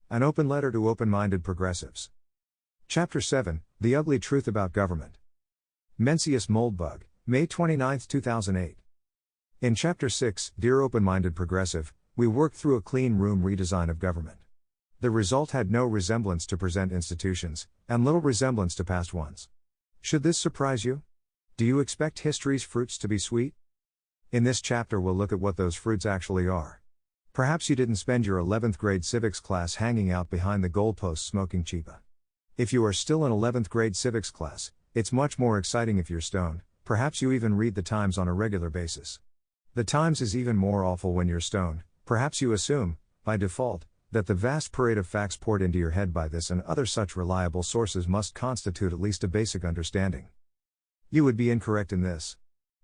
An open letter to open-minded progressives. Chapter 7, The Ugly Truth About Government. Mencius Moldbug, May 29, 2008. In Chapter 6, Dear Open-Minded Progressive, we worked through a clean room redesign of government. The result had no resemblance to present institutions, and little resemblance to past ones. Should this surprise you? Do you expect history's fruits to be sweet? In this chapter we'll look at what those fruits actually are. Perhaps you didn't spend your 11th grade civics class hanging out behind the goalpost smoking cheapa. If you are still in 11th grade civics class, it's much more exciting if you're stoned. Perhaps you even read the Times on a regular basis. The Times is even more awful when you're stoned. Perhaps you assume, by default, that the vast parade of facts poured into your head by this and other such reliable sources must constitute at least a basic understanding. You would be incorrect in this.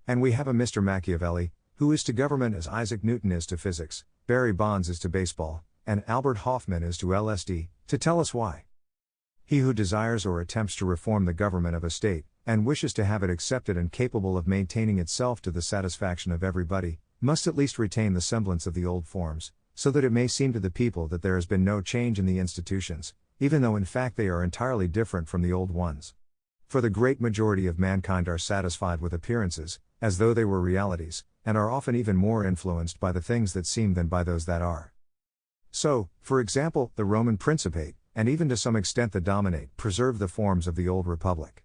And we have a Mr. Machiavelli, who is to government as Isaac Newton is to physics, Barry Bonds is to baseball, and Albert Hoffman is to LSD, to tell us why. He who desires or attempts to reform the government of a state, and wishes to have it accepted and capable of maintaining itself to the satisfaction of everybody, must at least retain the semblance of the old forms, so that it may seem to the people that there has been no change in the institutions, even though in fact they are entirely different from the old ones. For the great majority of mankind are satisfied with appearances, as though they were realities, and are often even more influenced by the things that seem than by those that are. So, for example, the Roman Principate, and even to some extent the Dominate, preserved the forms of the old republic.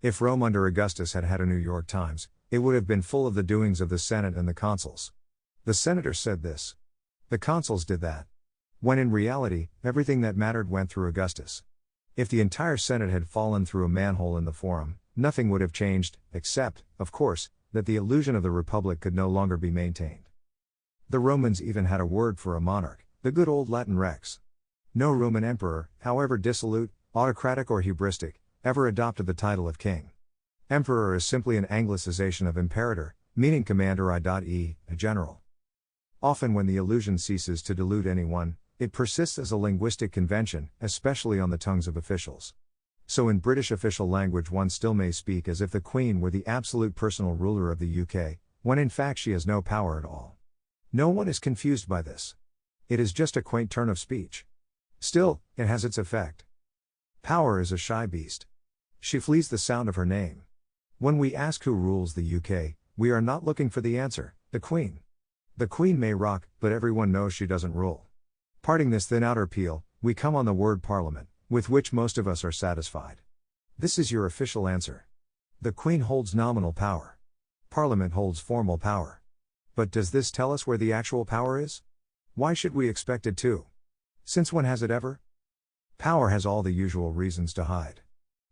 If Rome under Augustus had had a New York Times, it would have been full of the doings of the Senate and the consuls. The senators said this. The consuls did that. When in reality, everything that mattered went through Augustus. If the entire Senate had fallen through a manhole in the Forum, nothing would have changed, except, of course, that the illusion of the Republic could no longer be maintained. The Romans even had a word for a monarch, the good old Latin rex. No Roman emperor, however dissolute, autocratic or hubristic, ever adopted the title of king. Emperor is simply an anglicization of imperator, meaning commander i.e., a general. Often when the illusion ceases to delude anyone, it persists as a linguistic convention, especially on the tongues of officials. So in British official language one still may speak as if the Queen were the absolute personal ruler of the UK, when in fact she has no power at all. No one is confused by this. It is just a quaint turn of speech. Still, it has its effect. Power is a shy beast. She flees the sound of her name. When we ask who rules the UK, we are not looking for the answer, the Queen. The Queen may rock, but everyone knows she doesn't rule. Parting this thin outer peel, we come on the word Parliament, with which most of us are satisfied. This is your official answer. The Queen holds nominal power. Parliament holds formal power. But does this tell us where the actual power is? Why should we expect it to? Since when has it ever? Power has all the usual reasons to hide.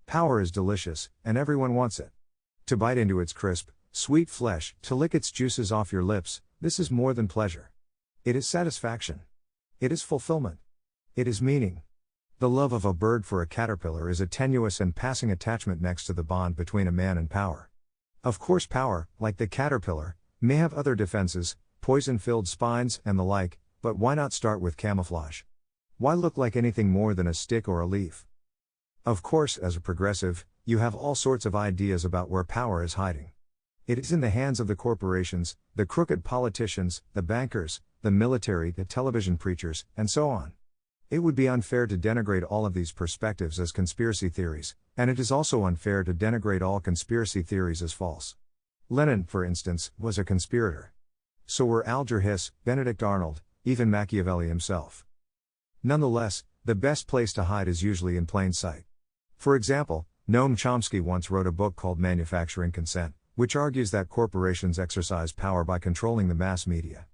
Power is delicious, and everyone wants it. To bite into its crisp, sweet flesh, to lick its juices off your lips, this is more than pleasure. It is satisfaction. It is fulfillment. It is meaning. The love of a bird for a caterpillar is a tenuous and passing attachment next to the bond between a man and power. Of course power, like the caterpillar, may have other defenses, poison-filled spines and the like, but why not start with camouflage? Why look like anything more than a stick or a leaf? Of course, as a progressive, you have all sorts of ideas about where power is hiding. It is in the hands of the corporations, the crooked politicians, the bankers, the military, the television preachers, and so on. It would be unfair to denigrate all of these perspectives as conspiracy theories, and it is also unfair to denigrate all conspiracy theories as false. Lenin, for instance, was a conspirator. So were Alger Hiss, Benedict Arnold, even Machiavelli himself. Nonetheless, the best place to hide is usually in plain sight. For example, Noam Chomsky once wrote a book called Manufacturing Consent, which argues that corporations exercise power by controlling the mass media.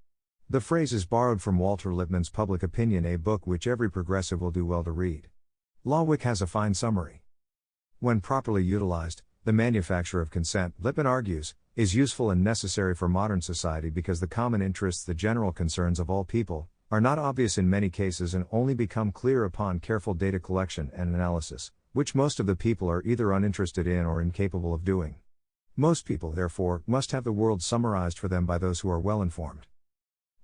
The phrase is borrowed from Walter Lippmann's Public Opinion, a book which every progressive will do well to read. Lawick has a fine summary. When properly utilized, the manufacture of consent, Lippmann argues, is useful and necessary for modern society because the common interests, the general concerns of all people, are not obvious in many cases and only become clear upon careful data collection and analysis, which most of the people are either uninterested in or incapable of doing. Most people, therefore, must have the world summarized for them by those who are well informed.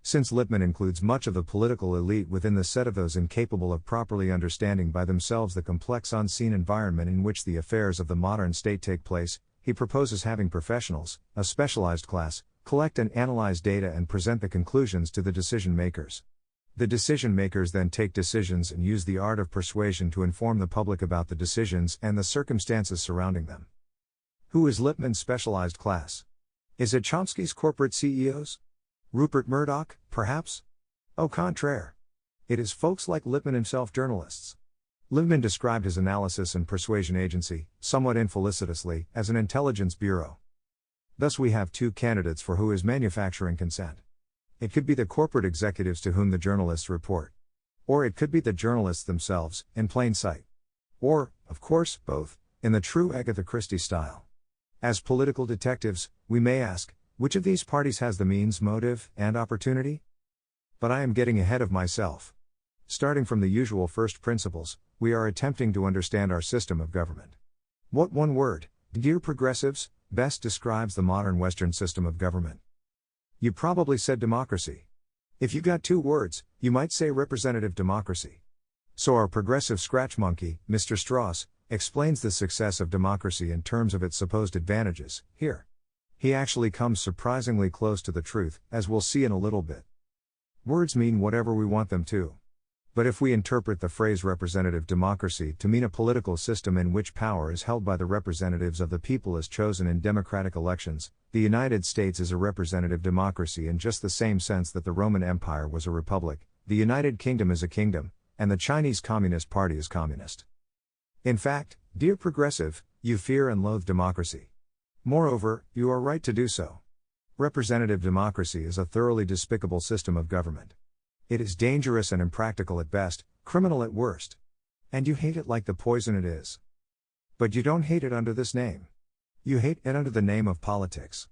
Since Lippmann includes much of the political elite within the set of those incapable of properly understanding by themselves the complex unseen environment in which the affairs of the modern state take place, he proposes having professionals, a specialized class, collect and analyze data and present the conclusions to the decision makers. The decision makers then take decisions and use the art of persuasion to inform the public about the decisions and the circumstances surrounding them. Who is Lippmann's specialized class? Is it Chomsky's corporate CEOs? Rupert Murdoch, perhaps? Au contraire. It is folks like Lippmann himself, journalists. Lippmann described his analysis and persuasion agency, somewhat infelicitously, as an intelligence bureau. Thus we have two candidates for who is manufacturing consent. It could be the corporate executives to whom the journalists report. Or it could be the journalists themselves, in plain sight. Or, of course, both, in the true Agatha Christie style. As political detectives, we may ask, which of these parties has the means, motive, and opportunity? But I am getting ahead of myself. Starting from the usual first principles, we are attempting to understand our system of government. What one word, dear progressives, best describes the modern Western system of government? You probably said democracy. If you got two words, you might say representative democracy. So our progressive scratch monkey, Mr. Strauss, explains the success of democracy in terms of its supposed advantages, here. He actually comes surprisingly close to the truth, as we'll see in a little bit. Words mean whatever we want them to. But if we interpret the phrase representative democracy to mean a political system in which power is held by the representatives of the people as chosen in democratic elections, the United States is a representative democracy in just the same sense that the Roman Empire was a republic, the United Kingdom is a kingdom, and the Chinese Communist Party is communist. In fact, dear progressive, you fear and loathe democracy. Moreover, you are right to do so. Representative democracy is a thoroughly despicable system of government. It is dangerous and impractical at best, criminal at worst. And you hate it like the poison it is. But you don't hate it under this name. You hate it under the name of politics.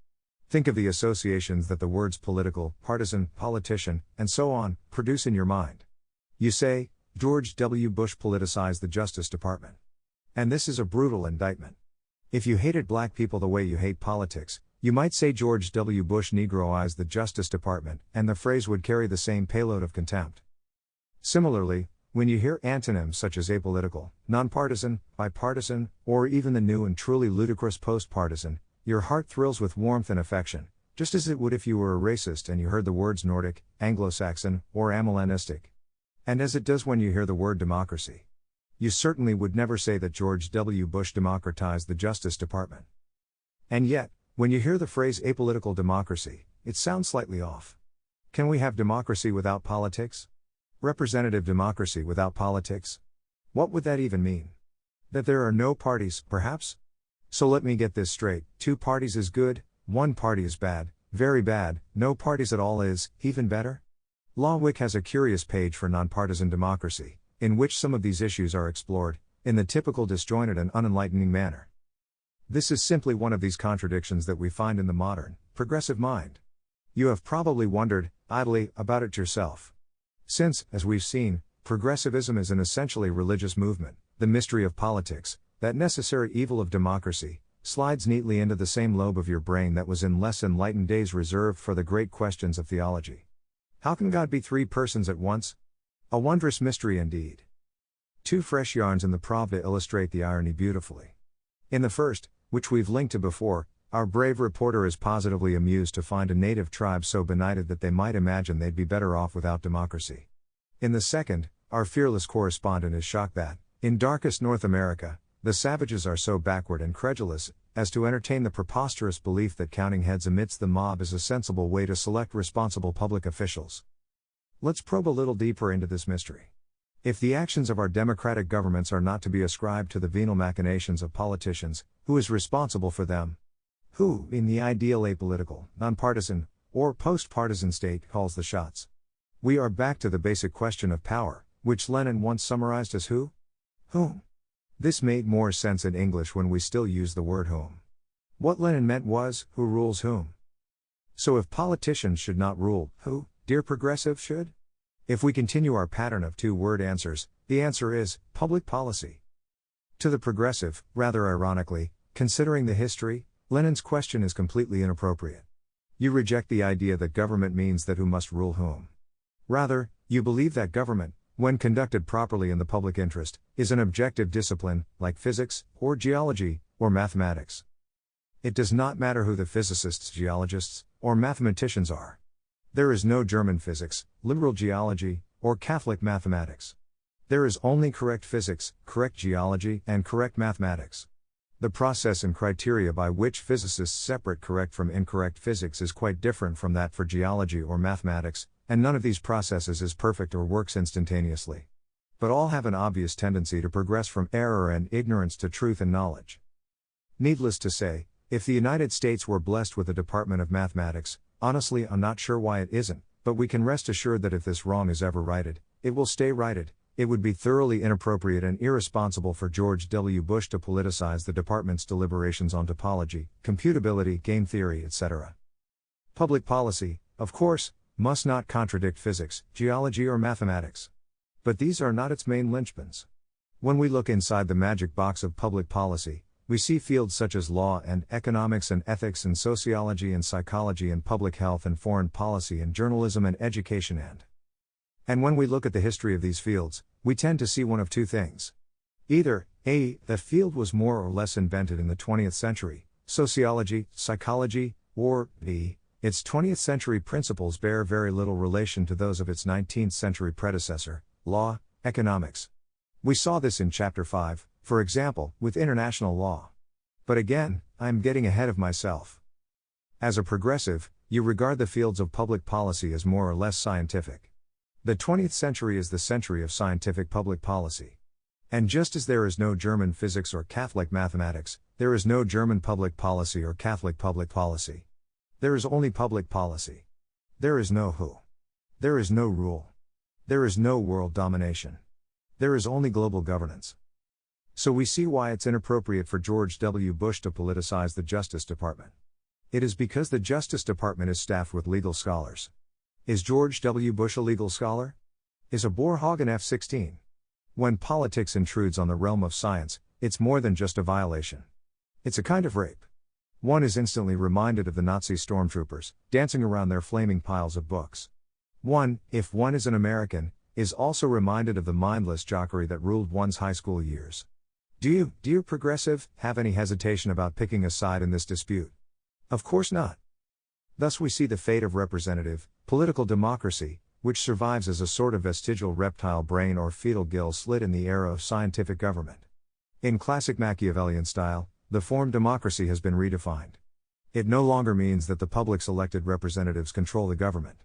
Think of the associations that the words political, partisan, politician, and so on, produce in your mind. You say, George W. Bush politicized the Justice Department. And this is a brutal indictment. If you hated black people the way you hate politics, you might say George W. Bush Negroized the Justice Department, and the phrase would carry the same payload of contempt. Similarly, when you hear antonyms such as apolitical, nonpartisan, bipartisan, or even the new and truly ludicrous postpartisan, your heart thrills with warmth and affection, just as it would if you were a racist and you heard the words Nordic, Anglo-Saxon, or Amelanistic. And as it does when you hear the word democracy. You certainly would never say that George W. Bush democratized the Justice Department. And yet, when you hear the phrase apolitical democracy, it sounds slightly off. Can we have democracy without politics? Representative democracy without politics? What would that even mean? That there are no parties, perhaps? So let me get this straight, 2 parties is good, 1 party is bad, very bad, no parties at all is, even better? Lawick has a curious page for nonpartisan democracy, in which some of these issues are explored, in the typical disjointed and unenlightening manner. This is simply one of these contradictions that we find in the modern, progressive mind. You have probably wondered, idly, about it yourself. Since, as we've seen, progressivism is an essentially religious movement, the mystery of politics, that necessary evil of democracy, slides neatly into the same lobe of your brain that was in less enlightened days reserved for the great questions of theology. How can God be 3 persons at once? A wondrous mystery indeed. 2 fresh yarns in the Pravda illustrate the irony beautifully. In the first, which we've linked to before, our brave reporter is positively amused to find a native tribe so benighted that they might imagine they'd be better off without democracy. In the second, our fearless correspondent is shocked that, in darkest North America, the savages are so backward and credulous as to entertain the preposterous belief that counting heads amidst the mob is a sensible way to select responsible public officials. Let's probe a little deeper into this mystery. If the actions of our democratic governments are not to be ascribed to the venal machinations of politicians, who is responsible for them? Who, in the ideal apolitical, nonpartisan, or post-partisan state, calls the shots? We are back to the basic question of power, which Lenin once summarized as who? Whom? This made more sense in English when we still use the word whom. What Lenin meant was, who rules whom? So if politicians should not rule, who, dear progressive, should? If we continue our pattern of 2-word answers, the answer is, public policy. To the progressive, rather ironically, considering the history, Lenin's question is completely inappropriate. You reject the idea that government means that who must rule whom. Rather, you believe that government, when conducted properly in the public interest, is an objective discipline, like physics, or geology, or mathematics. It does not matter who the physicists, geologists, or mathematicians are. There is no German physics, liberal geology, or Catholic mathematics. There is only correct physics, correct geology, and correct mathematics. The process and criteria by which physicists separate correct from incorrect physics is quite different from that for geology or mathematics, and none of these processes is perfect or works instantaneously. But all have an obvious tendency to progress from error and ignorance to truth and knowledge. Needless to say, if the United States were blessed with a Department of Mathematics, honestly I'm not sure why it isn't, but we can rest assured that if this wrong is ever righted, it will stay righted. It would be thoroughly inappropriate and irresponsible for George W. Bush to politicize the department's deliberations on topology, computability, game theory, etc. Public policy, of course, must not contradict physics, geology, or mathematics. But these are not its main linchpins. When we look inside the magic box of public policy, we see fields such as law and economics and ethics and sociology and psychology and public health and foreign policy and journalism and education and when we look at the history of these fields, we tend to see one of two things. Either, A, the field was more or less invented in the 20th century, sociology, psychology, or B, its 20th century principles bear very little relation to those of its 19th century predecessor, law, economics. We saw this in Chapter 5, for example, with international law. But again, I am getting ahead of myself. As a progressive, you regard the fields of public policy as more or less scientific. The 20th century is the century of scientific public policy. And just as there is no German physics or Catholic mathematics, there is no German public policy or Catholic public policy. There is only public policy. There is no who. There is no rule. There is no world domination. There is only global governance. So we see why it's inappropriate for George W. Bush to politicize the Justice Department. It is because the Justice Department is staffed with legal scholars. Is George W. Bush a legal scholar? Is a boar hog an F-16? When politics intrudes on the realm of science, it's more than just a violation. It's a kind of rape. One is instantly reminded of the Nazi stormtroopers, dancing around their flaming piles of books. One, if one is an American, is also reminded of the mindless jockery that ruled one's high school years. Do you, dear progressive, have any hesitation about picking a side in this dispute? Of course not. Thus we see the fate of representative, political democracy, which survives as a sort of vestigial reptile brain or fetal gill slit in the era of scientific government. In classic Machiavellian style, the form democracy has been redefined. It no longer means that the public's elected representatives control the government.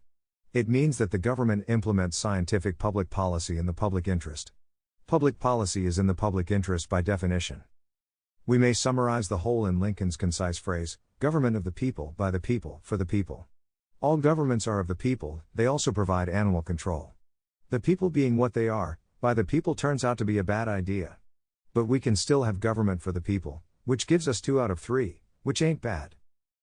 It means that the government implements scientific public policy in the public interest. Public policy is in the public interest by definition. We may summarize the whole in Lincoln's concise phrase, government of the people, by the people, for the people. All governments are of the people, they also provide animal control. The people being what they are, by the people turns out to be a bad idea. But we can still have government for the people, which gives us 2 out of 3, which ain't bad.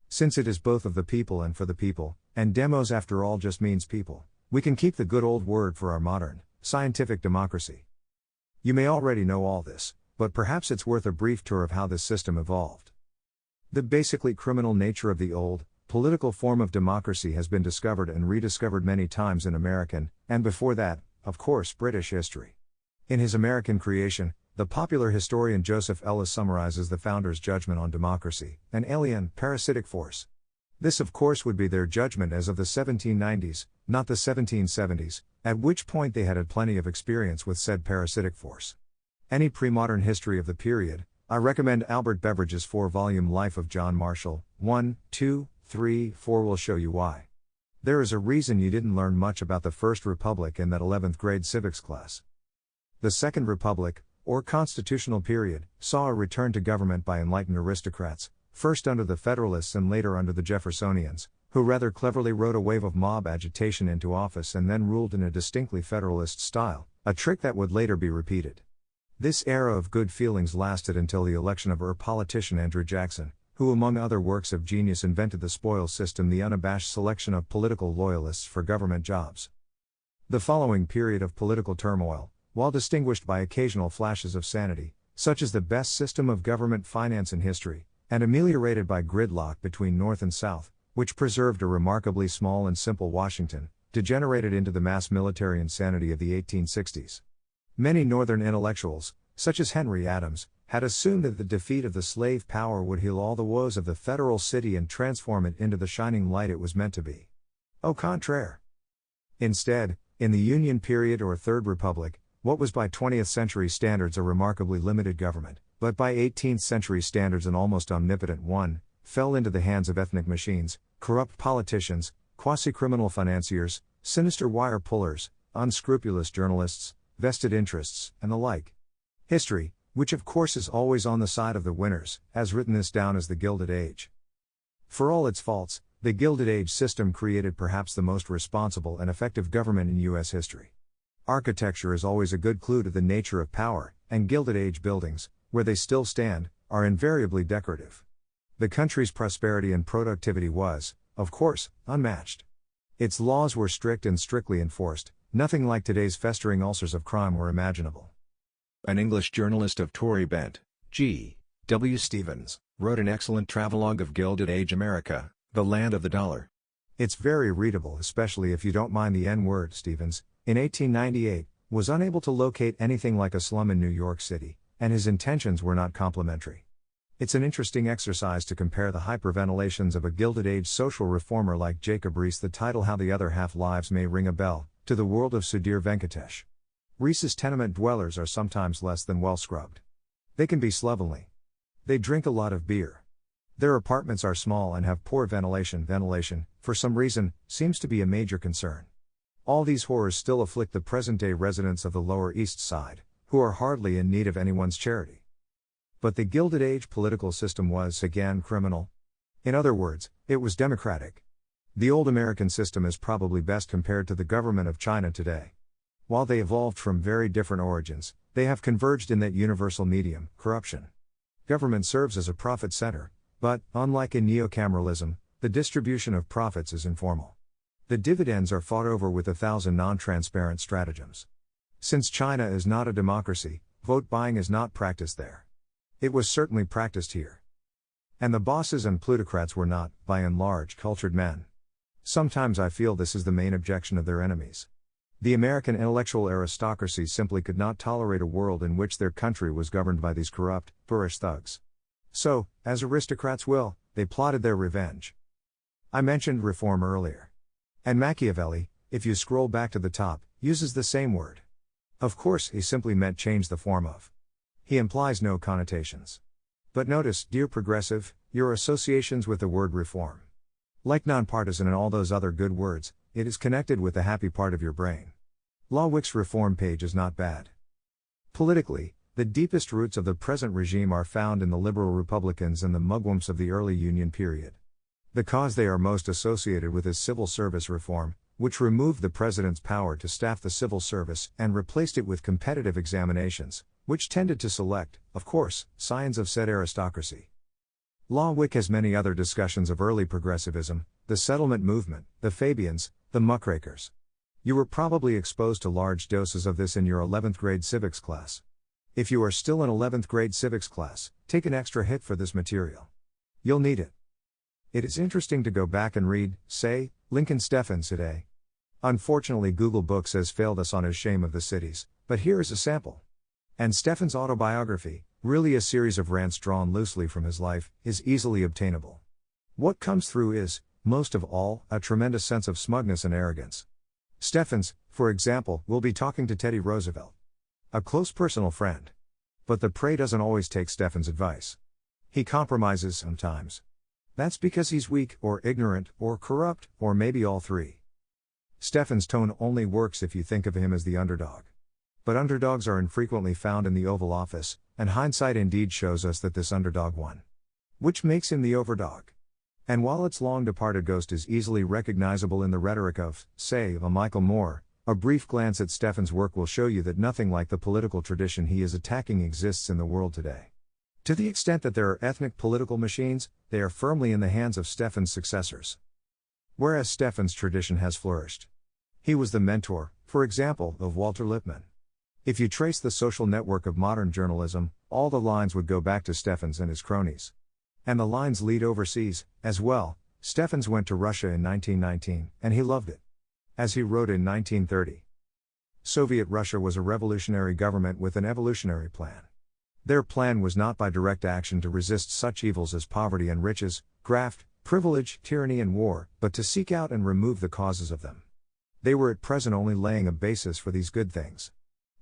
Since it is both of the people and for the people, and demos after all just means people, we can keep the good old word for our modern, scientific democracy. You may already know all this, but perhaps it's worth a brief tour of how this system evolved. The basically criminal nature of the old, political form of democracy has been discovered and rediscovered many times in American, and before that, of course, British history. In his American creation, the popular historian Joseph Ellis summarizes the founders' judgment on democracy, an alien, parasitic force. This of course would be their judgment as of the 1790s, not the 1770s, at which point they had plenty of experience with said parasitic force. Any pre-modern history of the period, I recommend Albert Beveridge's 4-volume Life of John Marshall, 1, 2, 3, 4 will show you why. There is a reason you didn't learn much about the First Republic in that 11th grade civics class. The Second Republic, or constitutional period, saw a return to government by enlightened aristocrats, first under the Federalists and later under the Jeffersonians, who rather cleverly rode a wave of mob agitation into office and then ruled in a distinctly Federalist style, a trick that would later be repeated. This era of good feelings lasted until the election of politician Andrew Jackson, who among other works of genius invented the spoils system, the unabashed selection of political loyalists for government jobs. The following period of political turmoil, while distinguished by occasional flashes of sanity, such as the best system of government finance in history, and ameliorated by gridlock between North and South, which preserved a remarkably small and simple Washington, degenerated into the mass military insanity of the 1860s. Many Northern intellectuals, such as Henry Adams, had assumed that the defeat of the slave power would heal all the woes of the federal city and transform it into the shining light it was meant to be. Au contraire. Instead, In the Union period or Third Republic, what was by 20th century standards a remarkably limited government, but by 18th century standards an almost omnipotent one, fell into the hands of ethnic machines, corrupt politicians, quasi-criminal financiers, sinister wire pullers, unscrupulous journalists, vested interests, and the like. History, which of course is always on the side of the winners, has written this down as the Gilded Age. For all its faults, the Gilded Age system created perhaps the most responsible and effective government in U.S. history. Architecture is always a good clue to the nature of power, and Gilded Age buildings, where they still stand, are invariably decorative. The country's prosperity and productivity was, of course, unmatched. Its laws were strict and strictly enforced, nothing like today's festering ulcers of crime were imaginable. An English journalist of Tory bent, G. W. Stevens, wrote an excellent travelogue of Gilded Age America, the land of the dollar. It's very readable, especially if you don't mind the N-word. Stevens, in 1898, was unable to locate anything like a slum in New York City, and his intentions were not complimentary. It's an interesting exercise to compare the hyperventilations of a Gilded Age social reformer like Jacob Riis, the title How the Other Half Lives May Ring a Bell, to the world of Sudhir Venkatesh. Riis's tenement dwellers are sometimes less than well scrubbed. They can be slovenly. They drink a lot of beer. Their apartments are small and have poor ventilation. Ventilation, for some reason, seems to be a major concern. All these horrors still afflict the present-day residents of the Lower East Side, who are hardly in need of anyone's charity. But the Gilded Age political system was, again, criminal. In other words, it was democratic. The old American system is probably best compared to the government of China today. While they evolved from very different origins, they have converged in that universal medium, corruption. Government serves as a profit center, but, unlike in neocameralism, the distribution of profits is informal. The dividends are fought over with 1,000 non-transparent stratagems. Since China is not a democracy, vote buying is not practiced there. It was certainly practiced here. And the bosses and plutocrats were not, by and large, cultured men. Sometimes I feel this is the main objection of their enemies. The American intellectual aristocracy simply could not tolerate a world in which their country was governed by these corrupt, boorish thugs. So, as aristocrats will, they plotted their revenge. I mentioned reform earlier. And Machiavelli, if you scroll back to the top, uses the same word. Of course, he simply meant change the form of. He implies no connotations. But notice, dear progressive, your associations with the word reform. Like nonpartisan and all those other good words, it is connected with the happy part of your brain. Lawick's reform page is not bad. Politically, the deepest roots of the present regime are found in the liberal Republicans and the mugwumps of the early Union period. The cause they are most associated with is civil service reform, which removed the president's power to staff the civil service and replaced it with competitive examinations, which tended to select, of course, scions of said aristocracy. Lawick has many other discussions of early progressivism, the settlement movement, the Fabians, the muckrakers. You were probably exposed to large doses of this in your 11th grade civics class. If you are still in 11th grade civics class, take an extra hit for this material. You'll need it. It is interesting to go back and read, say, Lincoln Steffens today. Unfortunately, Google Books has failed us on his Shame of the Cities, but here is a sample. And Steffens' autobiography, really a series of rants drawn loosely from his life, is easily obtainable. What comes through is, most of all, a tremendous sense of smugness and arrogance. Steffens, for example, will be talking to Teddy Roosevelt, a close personal friend. But the prey doesn't always take Steffens' advice. He compromises sometimes. That's because he's weak, or ignorant, or corrupt, or maybe all three. Steffens' tone only works if you think of him as the underdog. But underdogs are infrequently found in the Oval Office, and hindsight indeed shows us that this underdog won. Which makes him the overdog. And while its long-departed ghost is easily recognizable in the rhetoric of, say, a Michael Moore, a brief glance at Steffens' work will show you that nothing like the political tradition he is attacking exists in the world today. To the extent that there are ethnic political machines, they are firmly in the hands of Steffens' successors. Whereas Steffens' tradition has flourished. He was the mentor, for example, of Walter Lippmann. If you trace the social network of modern journalism, all the lines would go back to Steffens and his cronies. And the lines lead overseas, as well. Steffens went to Russia in 1919, and he loved it. As he wrote in 1930. Soviet Russia was a revolutionary government with an evolutionary plan. Their plan was not by direct action to resist such evils as poverty and riches, graft, privilege, tyranny and war, but to seek out and remove the causes of them. They were at present only laying a basis for these good things.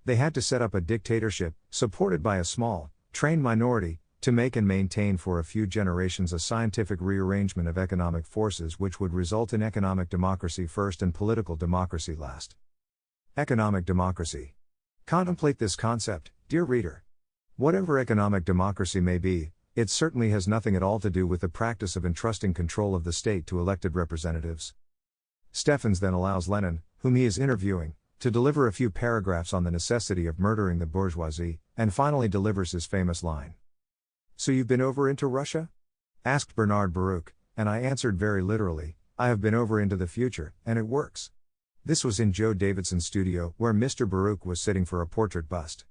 They had to set up a dictatorship, supported by a small, trained minority, to make and maintain for a few generations a scientific rearrangement of economic forces which would result in economic democracy first and political democracy last. Economic democracy. Contemplate this concept, dear reader. Whatever economic democracy may be, it certainly has nothing at all to do with the practice of entrusting control of the state to elected representatives. Stephens then allows Lenin, whom he is interviewing, to deliver a few paragraphs on the necessity of murdering the bourgeoisie, and finally delivers his famous line. "So you've been over into Russia?" asked Bernard Baruch, and I answered very literally, "I have been over into the future, and it works." This was in Joe Davidson's studio, where Mr. Baruch was sitting for a portrait bust.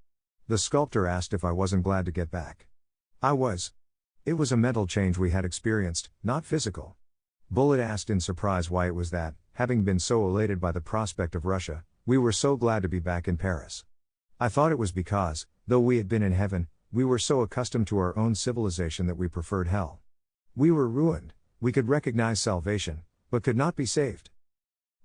The sculptor asked if I wasn't glad to get back. I was. It was a mental change we had experienced, not physical. Bullitt asked in surprise why it was that, having been so elated by the prospect of Russia, we were so glad to be back in Paris. I thought it was because, though we had been in heaven, we were so accustomed to our own civilization that we preferred hell. We were ruined, we could recognize salvation, but could not be saved.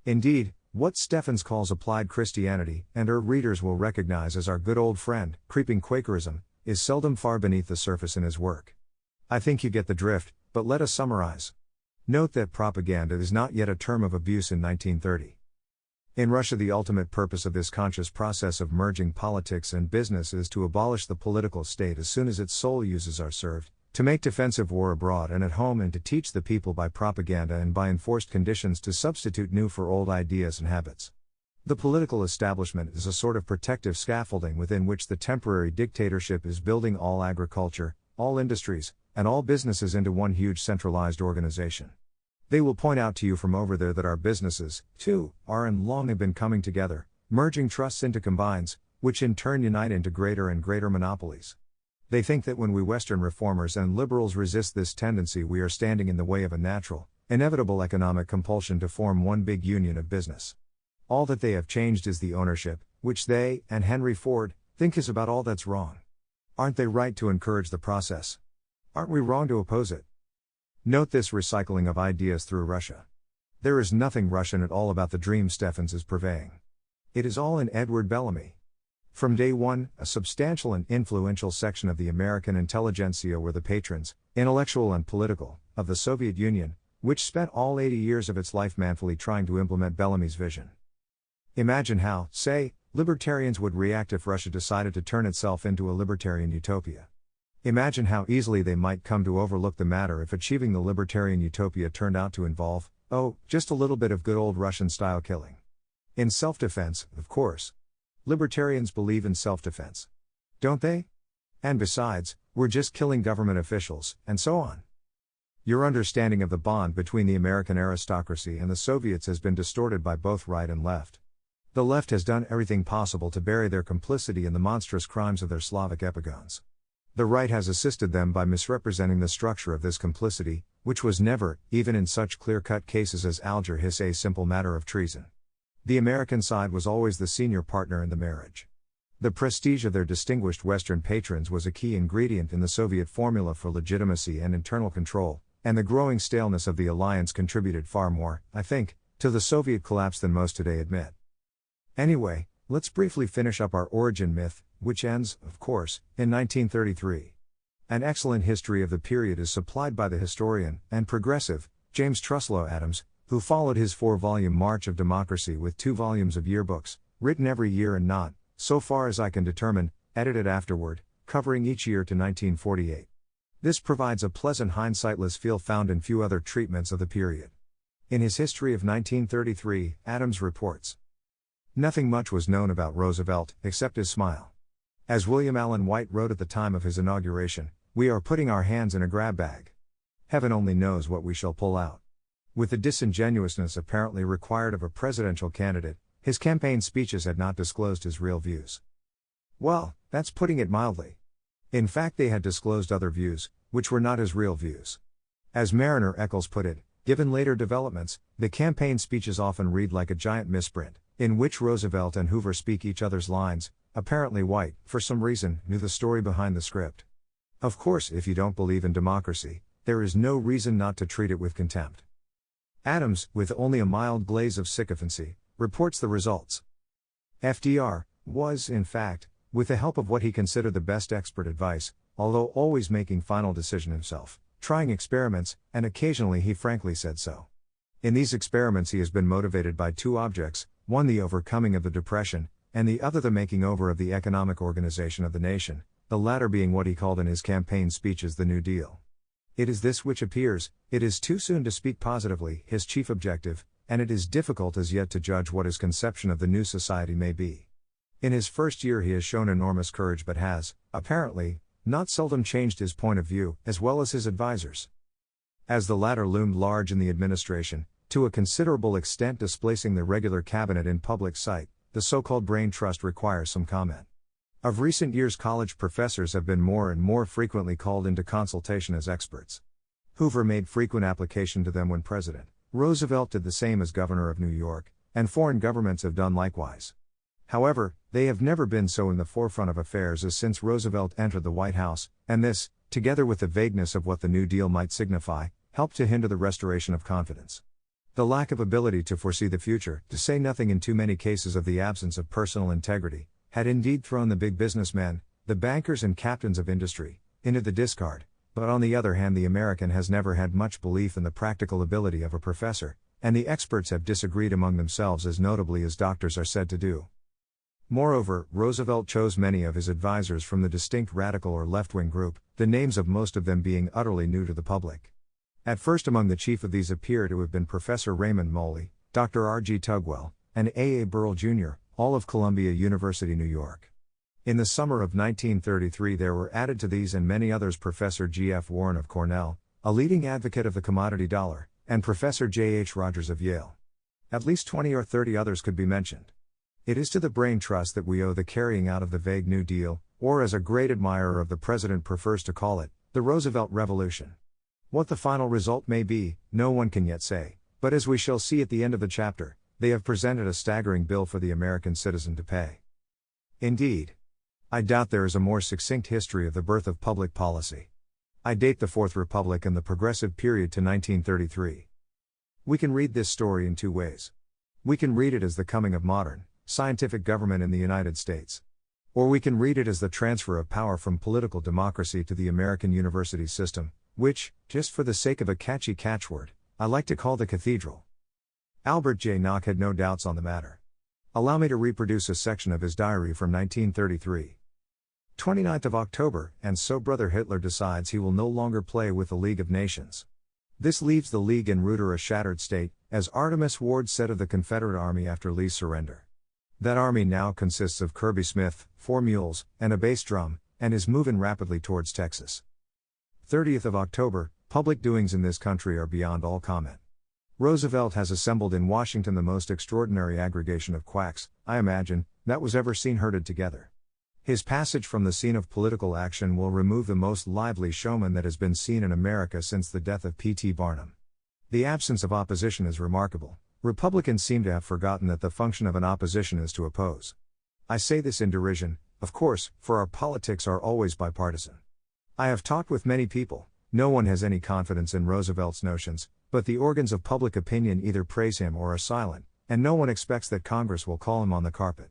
Indeed, what Stephens calls applied Christianity, and our readers will recognize as our good old friend, creeping Quakerism, is seldom far beneath the surface in his work. I think you get the drift, but let us summarize. Note that propaganda is not yet a term of abuse in 1930. In Russia, the ultimate purpose of this conscious process of merging politics and business is to abolish the political state as soon as its sole uses are served, to make defensive war abroad and at home, and to teach the people by propaganda and by enforced conditions to substitute new for old ideas and habits. The political establishment is a sort of protective scaffolding within which the temporary dictatorship is building all agriculture, all industries, and all businesses into one huge centralized organization. They will point out to you from over there that our businesses, too, are and long have been coming together, merging trusts into combines, which in turn unite into greater and greater monopolies. They think that when we Western reformers and liberals resist this tendency, we are standing in the way of a natural, inevitable economic compulsion to form one big union of business. All that they have changed is the ownership, which they, and Henry Ford, think is about all that's wrong. Aren't they right to encourage the process? Aren't we wrong to oppose it? Note this recycling of ideas through Russia. There is nothing Russian at all about the dream Stephens is purveying. It is all in Edward Bellamy. From day one, a substantial and influential section of the American intelligentsia were the patrons, intellectual and political, of the Soviet Union, which spent all 80 years of its life manfully trying to implement Bellamy's vision. Imagine how, say, libertarians would react if Russia decided to turn itself into a libertarian utopia. Imagine how easily they might come to overlook the matter if achieving the libertarian utopia turned out to involve, just a little bit of good old Russian-style killing. In self-defense, of course. Libertarians believe in self-defense. Don't they? And besides, we're just killing government officials, and so on. Your understanding of the bond between the American aristocracy and the Soviets has been distorted by both right and left. The left has done everything possible to bury their complicity in the monstrous crimes of their Slavic epigones. The right has assisted them by misrepresenting the structure of this complicity, which was never, even in such clear-cut cases as Alger Hiss, a simple matter of treason. The American side was always the senior partner in the marriage. The prestige of their distinguished Western patrons was a key ingredient in the Soviet formula for legitimacy and internal control, and the growing staleness of the alliance contributed far more, I think, to the Soviet collapse than most today admit. Anyway, let's briefly finish up our origin myth, which ends, of course, in 1933. An excellent history of the period is supplied by the historian and progressive James Truslow Adams, who followed his 4-volume March of Democracy with 2 volumes of yearbooks, written every year and not, so far as I can determine, edited afterward, covering each year to 1948. This provides a pleasant hindsightless feel found in few other treatments of the period. In his history of 1933, Adams reports, "Nothing much was known about Roosevelt, except his smile. As William Allen White wrote at the time of his inauguration, we are putting our hands in a grab bag. Heaven only knows what we shall pull out." With the disingenuousness apparently required of a presidential candidate, his campaign speeches had not disclosed his real views. Well, that's putting it mildly. In fact, they had disclosed other views, which were not his real views. As Mariner Eccles put it, given later developments, the campaign speeches often read like a giant misprint, in which Roosevelt and Hoover speak each other's lines. Apparently White, for some reason, knew the story behind the script. Of course, if you don't believe in democracy, there is no reason not to treat it with contempt. Adams, with only a mild glaze of sycophancy, reports the results. FDR was, in fact, with the help of what he considered the best expert advice, although always making final decision himself, trying experiments, and occasionally he frankly said so. In these experiments he has been motivated by two objects, one the overcoming of the Depression, and the other the making over of the economic organization of the nation, the latter being what he called in his campaign speeches the New Deal. It is this which appears, it is too soon to speak positively, his chief objective, and it is difficult as yet to judge what his conception of the new society may be. In his first year he has shown enormous courage but has, apparently, not seldom changed his point of view, as well as his advisors. As the latter loomed large in the administration, to a considerable extent displacing the regular cabinet in public sight, the so-called brain trust requires some comment. Of recent years college professors have been more and more frequently called into consultation as experts. Hoover made frequent application to them when president. Roosevelt did the same as governor of New York, and foreign governments have done likewise. However, they have never been so in the forefront of affairs as since Roosevelt entered the White House, and this, together with the vagueness of what the New Deal might signify, helped to hinder the restoration of confidence. The lack of ability to foresee the future, to say nothing in too many cases of the absence of personal integrity, had indeed thrown the big businessmen, the bankers and captains of industry, into the discard, but on the other hand the American has never had much belief in the practical ability of a professor, and the experts have disagreed among themselves as notably as doctors are said to do. Moreover, Roosevelt chose many of his advisors from the distinct radical or left-wing group, the names of most of them being utterly new to the public. At first among the chief of these appear to have been Professor Raymond Moley, Dr. R.G. Tugwell, and A.A. Burrell Jr., all of Columbia University, New York. In the summer of 1933 there were added to these and many others Professor G.F. Warren of Cornell, a leading advocate of the commodity dollar, and Professor J.H. Rogers of Yale. At least 20 or 30 others could be mentioned. It is to the brain trust that we owe the carrying out of the vague New Deal, or as a great admirer of the president prefers to call it, the Roosevelt Revolution. What the final result may be, no one can yet say, but as we shall see at the end of the chapter, they have presented a staggering bill for the American citizen to pay. Indeed, I doubt there is a more succinct history of the birth of public policy. I date the Fourth Republic and the Progressive period to 1933. We can read this story in two ways. We can read it as the coming of modern, scientific government in the United States. Or we can read it as the transfer of power from political democracy to the American university system, which, just for the sake of a catchy catchword, I like to call the cathedral. Albert J. Nock had no doubts on the matter. Allow me to reproduce a section of his diary from 1933. 29th of October, and so Brother Hitler decides he will no longer play with the League of Nations. This leaves the League en route a shattered state, as Artemus Ward said of the Confederate Army after Lee's surrender. That army now consists of Kirby Smith, 4 mules, and a bass drum, and is moving rapidly towards Texas. 30th of October, public doings in this country are beyond all comment. Roosevelt has assembled in Washington the most extraordinary aggregation of quacks, I imagine, that was ever seen herded together. His passage from the scene of political action will remove the most lively showman that has been seen in America since the death of P.T. Barnum. The absence of opposition is remarkable. Republicans seem to have forgotten that the function of an opposition is to oppose. I say this in derision, of course, for our politics are always bipartisan. I have talked with many people. No one has any confidence in Roosevelt's notions, but the organs of public opinion either praise him or are silent, and no one expects that Congress will call him on the carpet.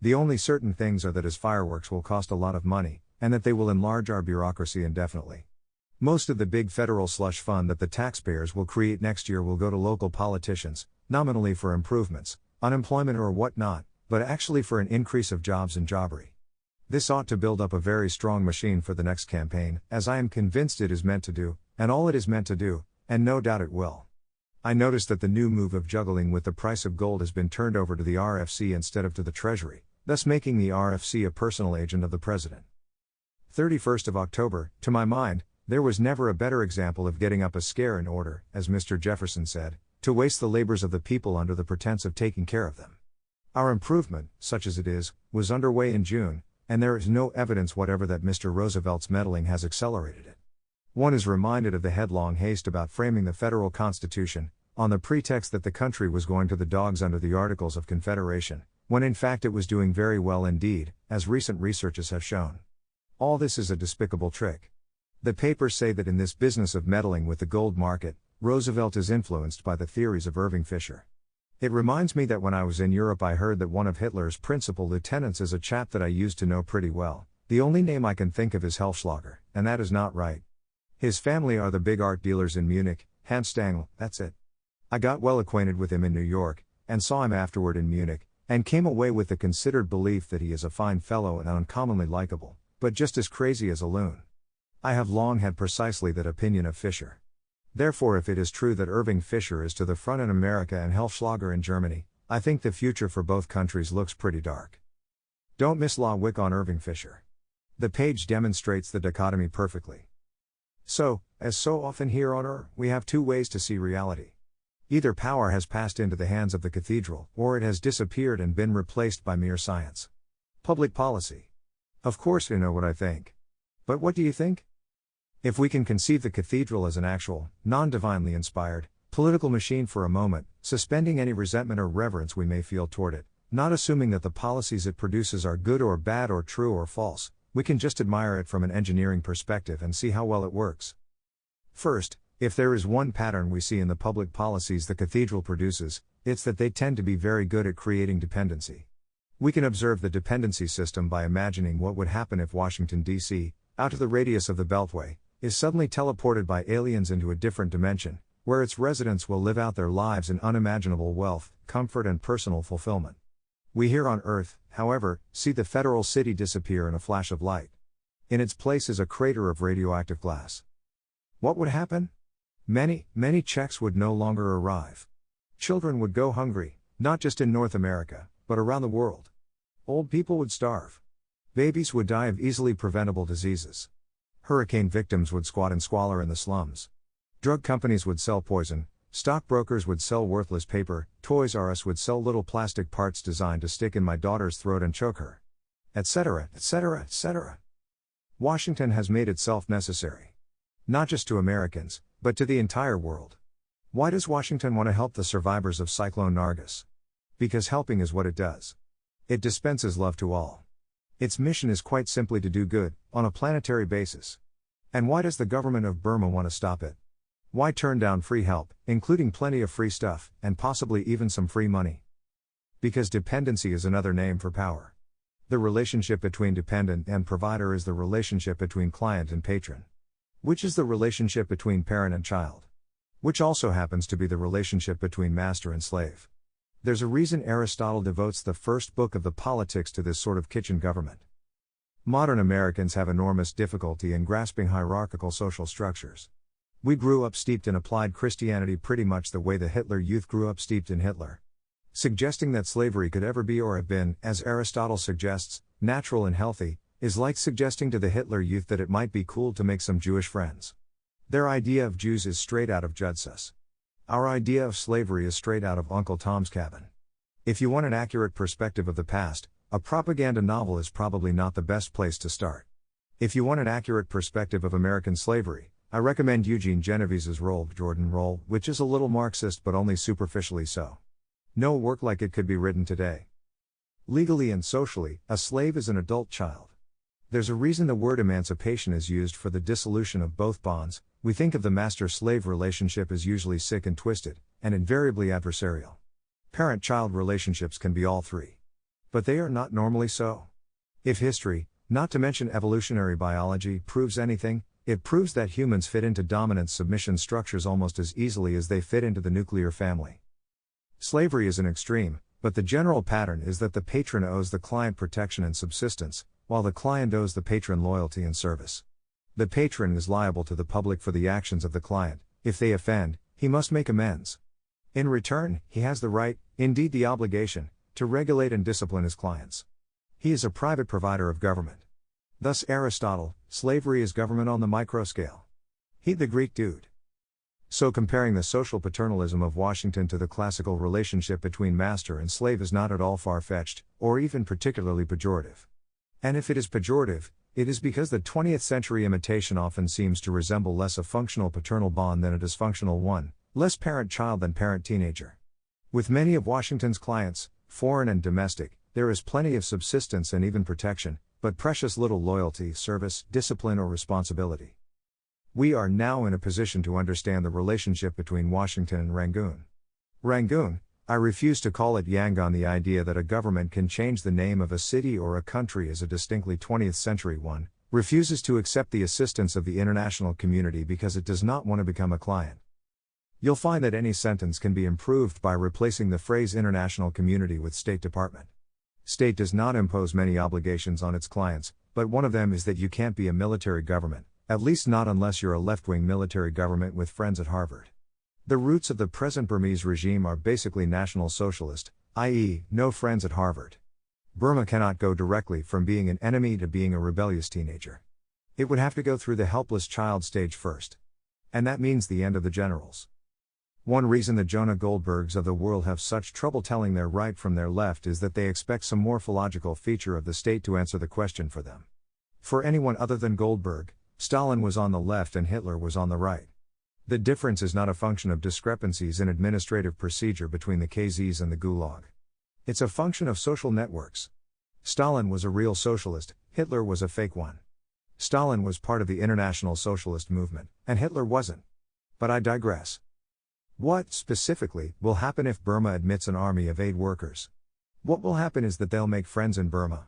The only certain things are that his fireworks will cost a lot of money, and that they will enlarge our bureaucracy indefinitely. Most of the big federal slush fund that the taxpayers will create next year will go to local politicians, nominally for improvements, unemployment or whatnot, but actually for an increase of jobs and jobbery. This ought to build up a very strong machine for the next campaign, as I am convinced it is meant to do, and all it is meant to do, and no doubt it will. I notice that the new move of juggling with the price of gold has been turned over to the RFC instead of to the Treasury, thus making the RFC a personal agent of the President. 31st of October, to my mind, there was never a better example of getting up a scare in order, as Mr. Jefferson said, to waste the labors of the people under the pretense of taking care of them. Our improvement, such as it is, was underway in June, and there is no evidence whatever that Mr. Roosevelt's meddling has accelerated it. One is reminded of the headlong haste about framing the federal Constitution, on the pretext that the country was going to the dogs under the Articles of Confederation, when in fact it was doing very well indeed, as recent researches have shown. All this is a despicable trick. The papers say that in this business of meddling with the gold market, Roosevelt is influenced by the theories of Irving Fisher. It reminds me that when I was in Europe I heard that one of Hitler's principal lieutenants is a chap that I used to know pretty well. The only name I can think of is Helfschlager, and that is not right. His family are the big art dealers in Munich, Hans Stangl, that's it. I got well acquainted with him in New York, and saw him afterward in Munich, and came away with the considered belief that he is a fine fellow and uncommonly likable, but just as crazy as a loon. I have long had precisely that opinion of Fischer. Therefore, if it is true that Irving Fischer is to the front in America and Helfschlager in Germany, I think the future for both countries looks pretty dark. Don't miss La Wick on Irving Fischer. The page demonstrates the dichotomy perfectly. So, as so often here on Earth, we have two ways to see reality. Either power has passed into the hands of the cathedral, or it has disappeared and been replaced by mere science. Public policy. Of course you know what I think. But what do you think? If we can conceive the cathedral as an actual, non-divinely inspired, political machine for a moment, suspending any resentment or reverence we may feel toward it, not assuming that the policies it produces are good or bad or true or false, we can just admire it from an engineering perspective and see how well it works. First, if there is one pattern we see in the public policies the cathedral produces, it's that they tend to be very good at creating dependency. We can observe the dependency system by imagining what would happen if Washington, D.C., out of the radius of the Beltway, is suddenly teleported by aliens into a different dimension, where its residents will live out their lives in unimaginable wealth, comfort and personal fulfillment. We here on Earth, however, see the federal city disappear in a flash of light. In its place is a crater of radioactive glass. What would happen? Many checks would no longer arrive. Children would go hungry, not just in North America, but around the world. Old people would starve. Babies would die of easily preventable diseases. Hurricane victims would squat in squalor in the slums. Drug companies would sell poison, stockbrokers would sell worthless paper, Toys R Us would sell little plastic parts designed to stick in my daughter's throat and choke her. Etc., etc., etc. Washington has made itself necessary. Not just to Americans, but to the entire world. Why does Washington want to help the survivors of Cyclone Nargis? Because helping is what it does. It dispenses love to all. Its mission is quite simply to do good, on a planetary basis. And why does the government of Burma want to stop it? Why turn down free help, including plenty of free stuff, and possibly even some free money? Because dependency is another name for power. The relationship between dependent and provider is the relationship between client and patron. Which is the relationship between parent and child. Which also happens to be the relationship between master and slave. There's a reason Aristotle devotes the first book of the Politics to this sort of kitchen government. Modern Americans have enormous difficulty in grasping hierarchical social structures. We grew up steeped in applied Christianity pretty much the way the Hitler Youth grew up steeped in Hitler. Suggesting that slavery could ever be or have been, as Aristotle suggests, natural and healthy, is like suggesting to the Hitler Youth that it might be cool to make some Jewish friends. Their idea of Jews is straight out of Judsus. Our idea of slavery is straight out of Uncle Tom's Cabin. If you want an accurate perspective of the past, a propaganda novel is probably not the best place to start. If you want an accurate perspective of American slavery, I recommend Eugene Genovese's Roll Jordan Roll, which is a little Marxist but only superficially so. No work like it could be written today. Legally and socially, a slave is an adult child. There's a reason the word emancipation is used for the dissolution of both bonds. We think of the master-slave relationship as usually sick and twisted, and invariably adversarial. Parent-child relationships can be all three. But they are not normally so. If history, not to mention evolutionary biology, proves anything, it proves that humans fit into dominance-submission structures almost as easily as they fit into the nuclear family. Slavery is an extreme, but the general pattern is that the patron owes the client protection and subsistence, while the client owes the patron loyalty and service. The patron is liable to the public for the actions of the client. If they offend, he must make amends. In return, he has the right, indeed the obligation, to regulate and discipline his clients. He is a private provider of government. Thus Aristotle, slavery is government on the microscale. He the Greek dude. So comparing the social paternalism of Washington to the classical relationship between master and slave is not at all far-fetched, or even particularly pejorative. And if it is pejorative, it is because the 20th century imitation often seems to resemble less a functional paternal bond than a dysfunctional one, less parent-child than parent-teenager. With many of Washington's clients, foreign and domestic, there is plenty of subsistence and even protection, but precious little loyalty, service, discipline or responsibility. We are now in a position to understand the relationship between Washington and Rangoon. Rangoon, I refuse to call it Yangon. The idea that a government can change the name of a city or a country is a distinctly 20th century one, refuses to accept the assistance of the international community because it does not want to become a client. You'll find that any sentence can be improved by replacing the phrase international community with State Department. State does not impose many obligations on its clients, but one of them is that you can't be a military government, at least not unless you're a left-wing military government with friends at Harvard. The roots of the present Burmese regime are basically National Socialist, i.e., no friends at Harvard. Burma cannot go directly from being an enemy to being a rebellious teenager. It would have to go through the helpless child stage first. And that means the end of the generals. One reason the Jonah Goldbergs of the world have such trouble telling their right from their left is that they expect some morphological feature of the state to answer the question for them. For anyone other than Goldberg, Stalin was on the left and Hitler was on the right. The difference is not a function of discrepancies in administrative procedure between the KZs and the Gulag. It's a function of social networks. Stalin was a real socialist, Hitler was a fake one. Stalin was part of the international socialist movement, and Hitler wasn't. But I digress. What, specifically, will happen if Burma admits an army of aid workers? What will happen is that they'll make friends in Burma.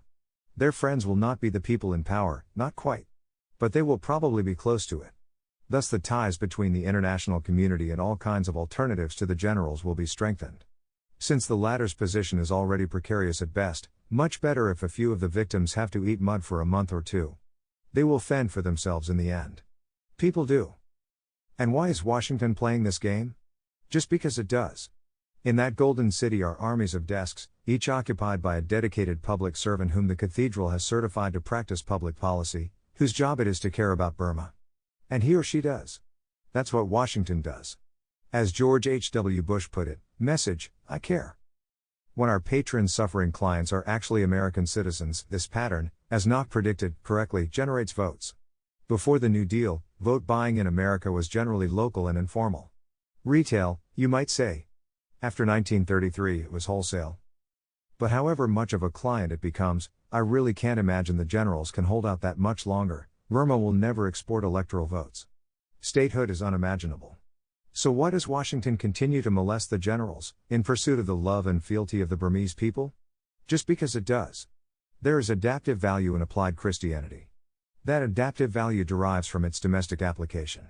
Their friends will not be the people in power, not quite. But they will probably be close to it. Thus the ties between the international community and all kinds of alternatives to the generals will be strengthened. Since the latter's position is already precarious at best, much better if a few of the victims have to eat mud for a month or two. They will fend for themselves in the end. People do. And why is Washington playing this game? Just because it does. In that golden city are armies of desks, each occupied by a dedicated public servant whom the cathedral has certified to practice public policy, whose job it is to care about Burma. And he or she does. That's what Washington does. As George H.W. Bush put it, message, I care. When our patron suffering clients are actually American citizens, this pattern, as Knock predicted, correctly, generates votes. Before the New Deal, vote buying in America was generally local and informal. Retail, you might say. After 1933 it was wholesale. But however much of a client it becomes, I really can't imagine the generals can hold out that much longer. Burma will never export electoral votes. Statehood is unimaginable. So why does Washington continue to molest the generals, in pursuit of the love and fealty of the Burmese people? Just because it does. There is adaptive value in applied Christianity. That adaptive value derives from its domestic application.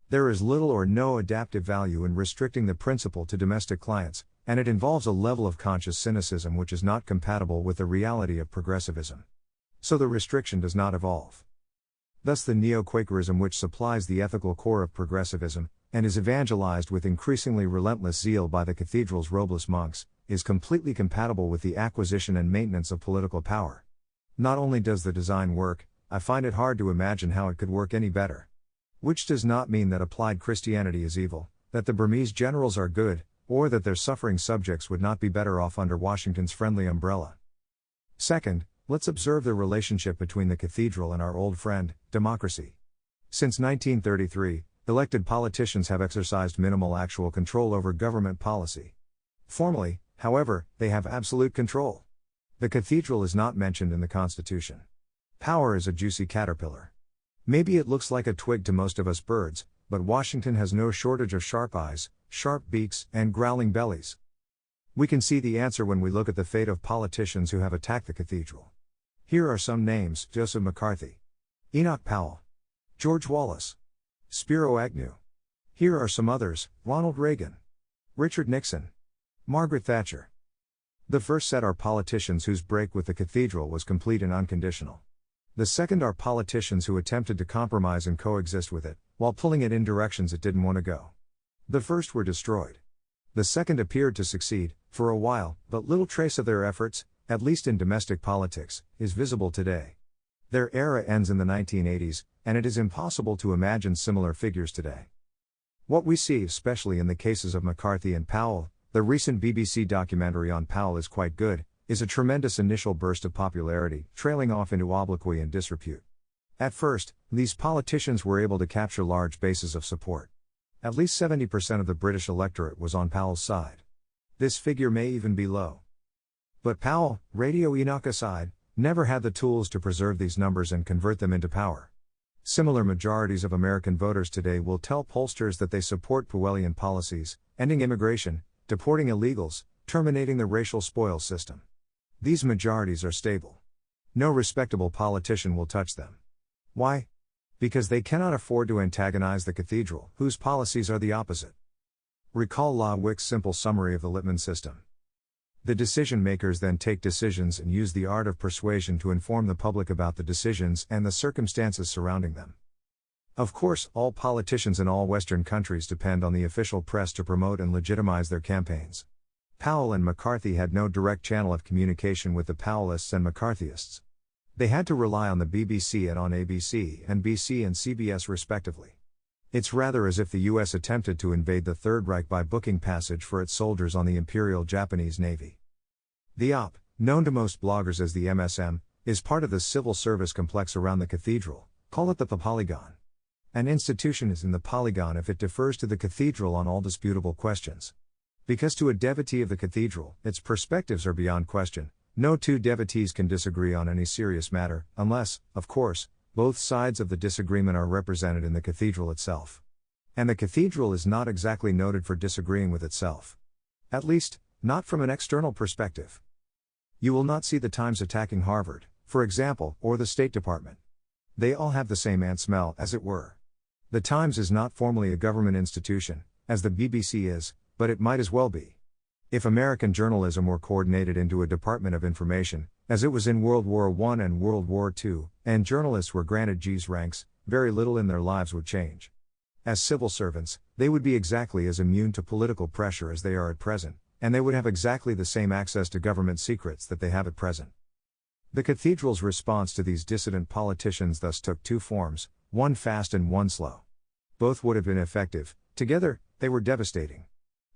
There is little or no adaptive value in restricting the principle to domestic clients, and it involves a level of conscious cynicism which is not compatible with the reality of progressivism. So the restriction does not evolve. Thus the neo-Quakerism which supplies the ethical core of progressivism, and is evangelized with increasingly relentless zeal by the cathedral's robeless monks, is completely compatible with the acquisition and maintenance of political power. Not only does the design work, I find it hard to imagine how it could work any better. Which does not mean that applied Christianity is evil, that the Burmese generals are good, or that their suffering subjects would not be better off under Washington's friendly umbrella. Second, let's observe the relationship between the cathedral and our old friend, democracy. Since 1933, elected politicians have exercised minimal actual control over government policy. Formally, however, they have absolute control. The cathedral is not mentioned in the Constitution. Power is a juicy caterpillar. Maybe it looks like a twig to most of us birds, but Washington has no shortage of sharp eyes, sharp beaks, and growling bellies. We can see the answer when we look at the fate of politicians who have attacked the cathedral. Here are some names: Joseph McCarthy, Enoch Powell, George Wallace, Spiro Agnew. Here are some others: Ronald Reagan, Richard Nixon, Margaret Thatcher. The first set are politicians whose break with the cathedral was complete and unconditional. The second are politicians who attempted to compromise and coexist with it, while pulling it in directions it didn't want to go. The first were destroyed. The second appeared to succeed, for a while, but little trace of their efforts, at least in domestic politics, is visible today. Their era ends in the 1980s, and it is impossible to imagine similar figures today. What we see, especially in the cases of McCarthy and Powell, the recent BBC documentary on Powell is quite good, is a tremendous initial burst of popularity, trailing off into obloquy and disrepute. At first, these politicians were able to capture large bases of support. At least 70% of the British electorate was on Powell's side. This figure may even be low. But Powell, Radio Enoch aside, never had the tools to preserve these numbers and convert them into power. Similar majorities of American voters today will tell pollsters that they support Powellian policies, ending immigration, deporting illegals, terminating the racial spoils system. These majorities are stable. No respectable politician will touch them. Why? Because they cannot afford to antagonize the cathedral, whose policies are the opposite. Recall La Wick's simple summary of the Lippmann system. The decision makers then take decisions and use the art of persuasion to inform the public about the decisions and the circumstances surrounding them. Of course, all politicians in all Western countries depend on the official press to promote and legitimize their campaigns. Powell and McCarthy had no direct channel of communication with the Powellists and McCarthyists. They had to rely on the BBC and on ABC, NBC and CBS respectively. It's rather as if the US attempted to invade the Third Reich by booking passage for its soldiers on the Imperial Japanese Navy. The OP, known to most bloggers as the MSM, is part of the civil service complex around the cathedral, call it the Polygon. An institution is in the Polygon if it defers to the cathedral on all disputable questions. Because to a devotee of the cathedral, its perspectives are beyond question, no two devotees can disagree on any serious matter, unless, of course, both sides of the disagreement are represented in the cathedral itself. And the cathedral is not exactly noted for disagreeing with itself. At least, not from an external perspective. You will not see the Times attacking Harvard, for example, or the State Department. They all have the same ant smell, as it were. The Times is not formally a government institution, as the BBC is, but it might as well be. If American journalism were coordinated into a Department of Information, as it was in World War I and World War II, and journalists were granted G's ranks, very little in their lives would change. As civil servants, they would be exactly as immune to political pressure as they are at present, and they would have exactly the same access to government secrets that they have at present. The cathedral's response to these dissident politicians thus took two forms, one fast and one slow. Both would have been effective, together, they were devastating.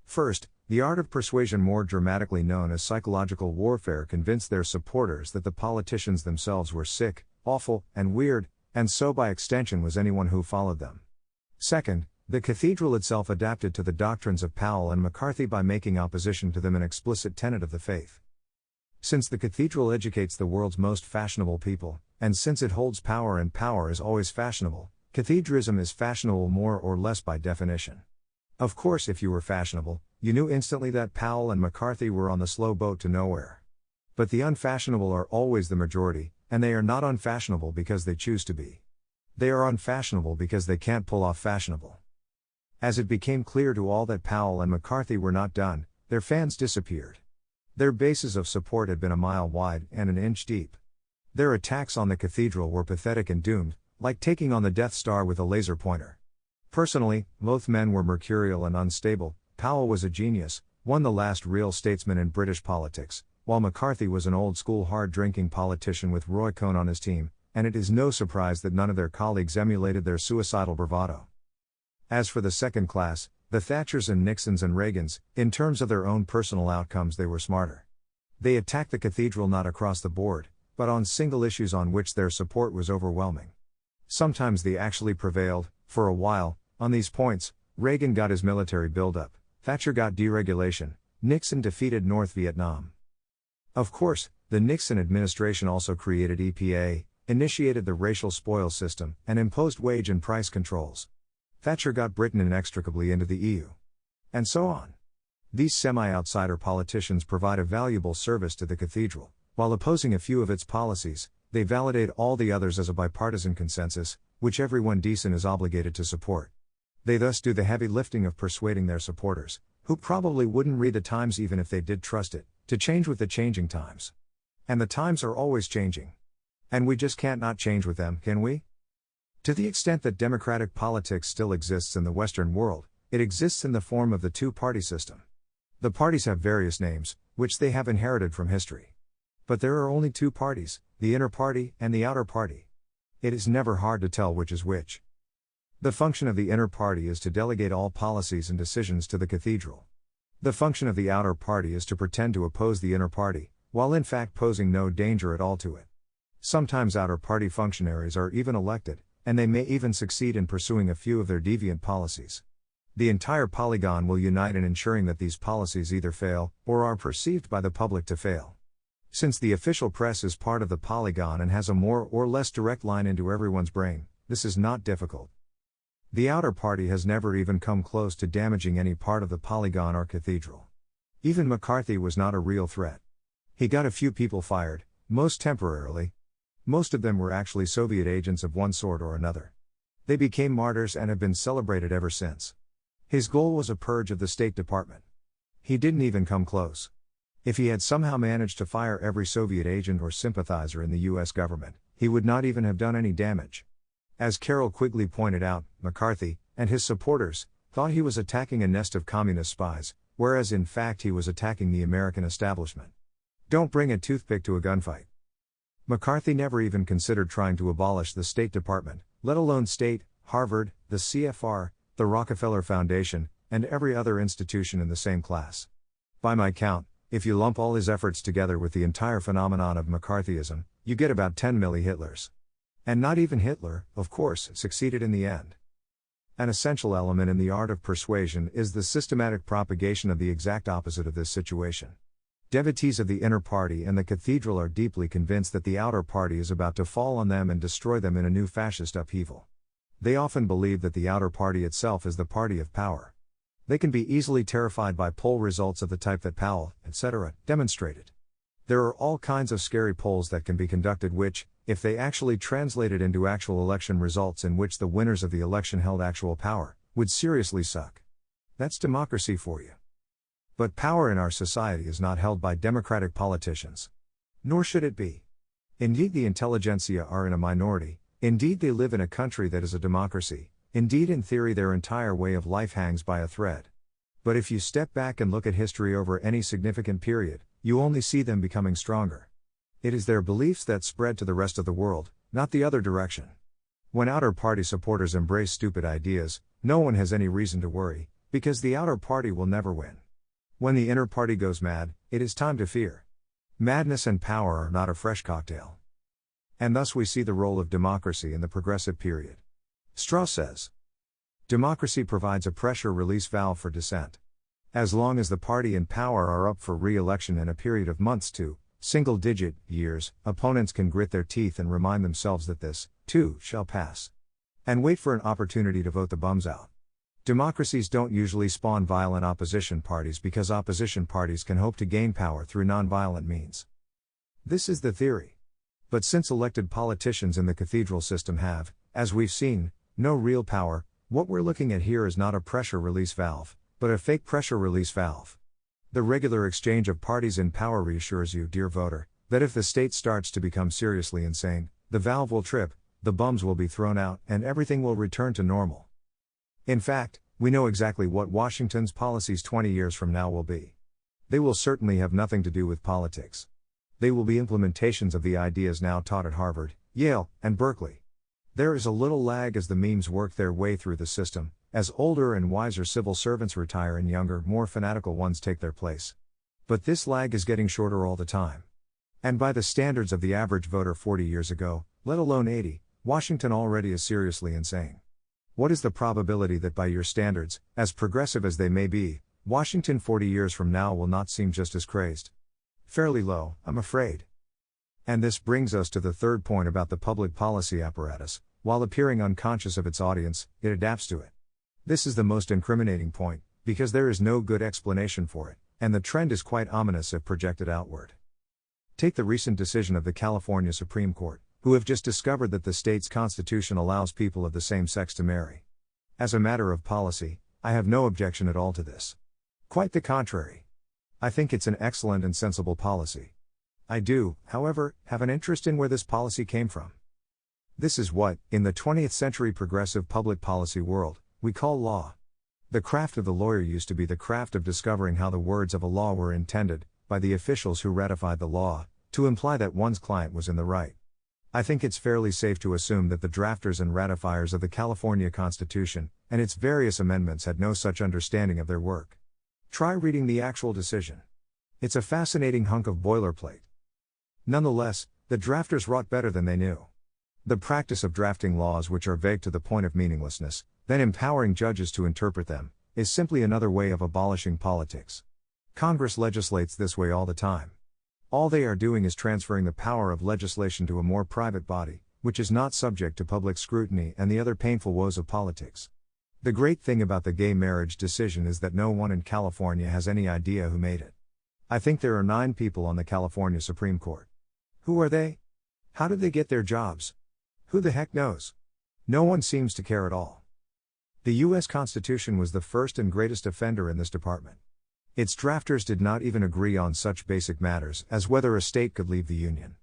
First, the art of persuasion, more dramatically known as psychological warfare, convinced their supporters that the politicians themselves were sick, awful, and weird, and so by extension was anyone who followed them. Second, the cathedral itself adapted to the doctrines of Powell and McCarthy by making opposition to them an explicit tenet of the faith. Since the cathedral educates the world's most fashionable people, and since it holds power and power is always fashionable, cathedralism is fashionable more or less by definition. Of course, if you were fashionable, you knew instantly that Powell and McCarthy were on the slow boat to nowhere. But the unfashionable are always the majority, and they are not unfashionable because they choose to be. They are unfashionable because they can't pull off fashionable. As it became clear to all that Powell and McCarthy were not done, their fans disappeared. Their bases of support had been a mile wide and an inch deep. Their attacks on the cathedral were pathetic and doomed, like taking on the Death Star with a laser pointer. Personally, both men were mercurial and unstable. Powell was a genius, one the last real statesman in British politics, while McCarthy was an old-school hard-drinking politician with Roy Cohn on his team, and it is no surprise that none of their colleagues emulated their suicidal bravado. As for the second class, the Thatchers and Nixons and Reagans, in terms of their own personal outcomes they were smarter. They attacked the cathedral not across the board, but on single issues on which their support was overwhelming. Sometimes they actually prevailed, for a while, on these points. Reagan got his military buildup, Thatcher got deregulation, Nixon defeated North Vietnam. Of course, the Nixon administration also created EPA, initiated the racial spoils system, and imposed wage and price controls. Thatcher got Britain inextricably into the EU. And so on. These semi-outsider politicians provide a valuable service to the cathedral. While opposing a few of its policies, they validate all the others as a bipartisan consensus, which everyone decent is obligated to support. They thus do the heavy lifting of persuading their supporters, who probably wouldn't read the Times even if they did trust it, to change with the changing times. And the times are always changing. And we just can't not change with them, can we? To the extent that democratic politics still exists in the Western world, it exists in the form of the two-party system. The parties have various names, which they have inherited from history. But there are only two parties, the inner party and the outer party. It is never hard to tell which is which. The function of the inner party is to delegate all policies and decisions to the cathedral. The function of the outer party is to pretend to oppose the inner party, while in fact posing no danger at all to it. Sometimes outer party functionaries are even elected, and they may even succeed in pursuing a few of their deviant policies. The entire Polygon will unite in ensuring that these policies either fail, or are perceived by the public to fail. Since the official press is part of the Polygon and has a more or less direct line into everyone's brain, this is not difficult. The outer party has never even come close to damaging any part of the Polygon or cathedral. Even McCarthy was not a real threat. He got a few people fired, most temporarily. Most of them were actually Soviet agents of one sort or another. They became martyrs and have been celebrated ever since. His goal was a purge of the State Department. He didn't even come close. If he had somehow managed to fire every Soviet agent or sympathizer in the US government, he would not even have done any damage. As Carol Quigley pointed out, McCarthy, and his supporters, thought he was attacking a nest of communist spies, whereas in fact he was attacking the American establishment. Don't bring a toothpick to a gunfight. McCarthy never even considered trying to abolish the State Department, let alone state, Harvard, the CFR, the Rockefeller Foundation, and every other institution in the same class. By my count, if you lump all his efforts together with the entire phenomenon of McCarthyism, you get about 10 milli-Hitlers. And not even Hitler, of course, succeeded in the end. An essential element in the art of persuasion is the systematic propagation of the exact opposite of this situation. Devotees of the inner party and the cathedral are deeply convinced that the outer party is about to fall on them and destroy them in a new fascist upheaval. They often believe that the outer party itself is the party of power. They can be easily terrified by poll results of the type that Powell, etc., demonstrated. There are all kinds of scary polls that can be conducted which, if they actually translated into actual election results in which the winners of the election held actual power, would seriously suck. That's democracy for you. But power in our society is not held by democratic politicians. Nor should it be. Indeed, the intelligentsia are in a minority, indeed they live in a country that is a democracy, indeed in theory their entire way of life hangs by a thread. But if you step back and look at history over any significant period, you only see them becoming stronger. It is their beliefs that spread to the rest of the world, not the other direction. When outer party supporters embrace stupid ideas, no one has any reason to worry, because the outer party will never win. When the inner party goes mad, it is time to fear. Madness and power are not a fresh cocktail. And thus we see the role of democracy in the progressive period. Strauss says, democracy provides a pressure release valve for dissent. As long as the party in power are up for re-election in a period of months to single-digit years, opponents can grit their teeth and remind themselves that this, too, shall pass. And wait for an opportunity to vote the bums out. Democracies don't usually spawn violent opposition parties because opposition parties can hope to gain power through non-violent means. This is the theory. But since elected politicians in the cathedral system have, as we've seen, no real power, what we're looking at here is not a pressure release valve, but a fake pressure release valve. The regular exchange of parties in power reassures you, dear voter, that if the state starts to become seriously insane, the valve will trip, the bums will be thrown out, and everything will return to normal. In fact, we know exactly what Washington's policies 20 years from now will be. They will certainly have nothing to do with politics. They will be implementations of the ideas now taught at Harvard, Yale, and Berkeley. There is a little lag as the memes work their way through the system, as older and wiser civil servants retire and younger, more fanatical ones take their place. But this lag is getting shorter all the time. And by the standards of the average voter 40 years ago, let alone 80, Washington already is seriously insane. What is the probability that by your standards, as progressive as they may be, Washington 40 years from now will not seem just as crazed? Fairly low, I'm afraid. And this brings us to the third point about the public policy apparatus. While appearing unconscious of its audience, it adapts to it. This is the most incriminating point, because there is no good explanation for it, and the trend is quite ominous if projected outward. Take the recent decision of the California Supreme Court, who have just discovered that the state's constitution allows people of the same sex to marry. As a matter of policy, I have no objection at all to this. Quite the contrary. I think it's an excellent and sensible policy. I do, however, have an interest in where this policy came from. This is what, in the 20th century progressive public policy world, we call law. The craft of the lawyer used to be the craft of discovering how the words of a law were intended, by the officials who ratified the law, to imply that one's client was in the right. I think it's fairly safe to assume that the drafters and ratifiers of the California Constitution, and its various amendments had no such understanding of their work. Try reading the actual decision. It's a fascinating hunk of boilerplate. Nonetheless, the drafters wrought better than they knew. The practice of drafting laws which are vague to the point of meaninglessness, then empowering judges to interpret them, is simply another way of abolishing politics. Congress legislates this way all the time. All they are doing is transferring the power of legislation to a more private body, which is not subject to public scrutiny and the other painful woes of politics. The great thing about the gay marriage decision is that no one in California has any idea who made it. I think there are 9 people on the California Supreme Court. Who are they? How did they get their jobs? Who the heck knows? No one seems to care at all. The U.S. Constitution was the first and greatest offender in this department. Its drafters did not even agree on such basic matters as whether a state could leave the Union.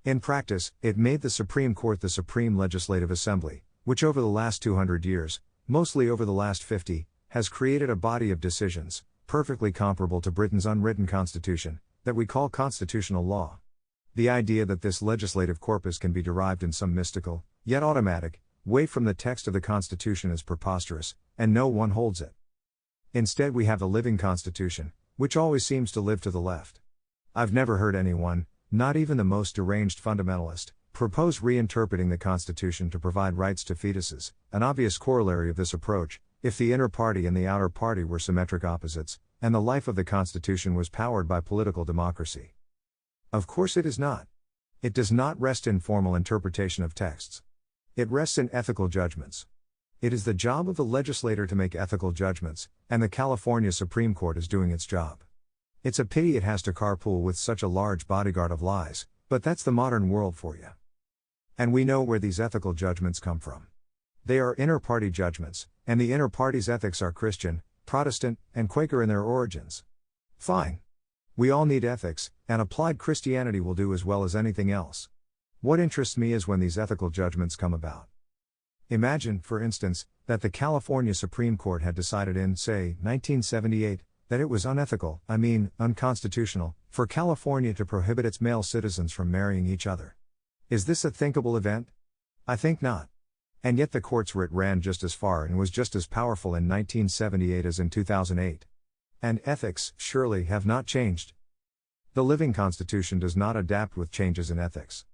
In practice, it made the Supreme Court the supreme legislative assembly, which over the last 200 years, mostly over the last 50, has created a body of decisions, perfectly comparable to Britain's unwritten constitution, that we call constitutional law. The idea that this legislative corpus can be derived in some mystical, yet automatic, way from the text of the Constitution is preposterous, and no one holds it. Instead we have the living Constitution, which always seems to live to the left. I've never heard anyone, not even the most deranged fundamentalist, propose reinterpreting the Constitution to provide rights to fetuses, an obvious corollary of this approach, if the inner party and the outer party were symmetric opposites, and the life of the Constitution was powered by political democracy. Of course it is not. It does not rest in formal interpretation of texts. It rests in ethical judgments. It is the job of the legislator to make ethical judgments, and the California Supreme Court is doing its job. It's a pity it has to carpool with such a large bodyguard of lies, but that's the modern world for you. And we know where these ethical judgments come from. They are inter-party judgments, and the inter-party's ethics are Christian, Protestant, and Quaker in their origins. Fine. We all need ethics, and applied Christianity will do as well as anything else. What interests me is when these ethical judgments come about. Imagine, for instance, that the California Supreme Court had decided in, say, 1978, that it was unconstitutional, for California to prohibit its male citizens from marrying each other. Is this a thinkable event? I think not. And yet the court's writ ran just as far and was just as powerful in 1978 as in 2008. And ethics, surely, have not changed. The living Constitution does not adapt with changes in ethics.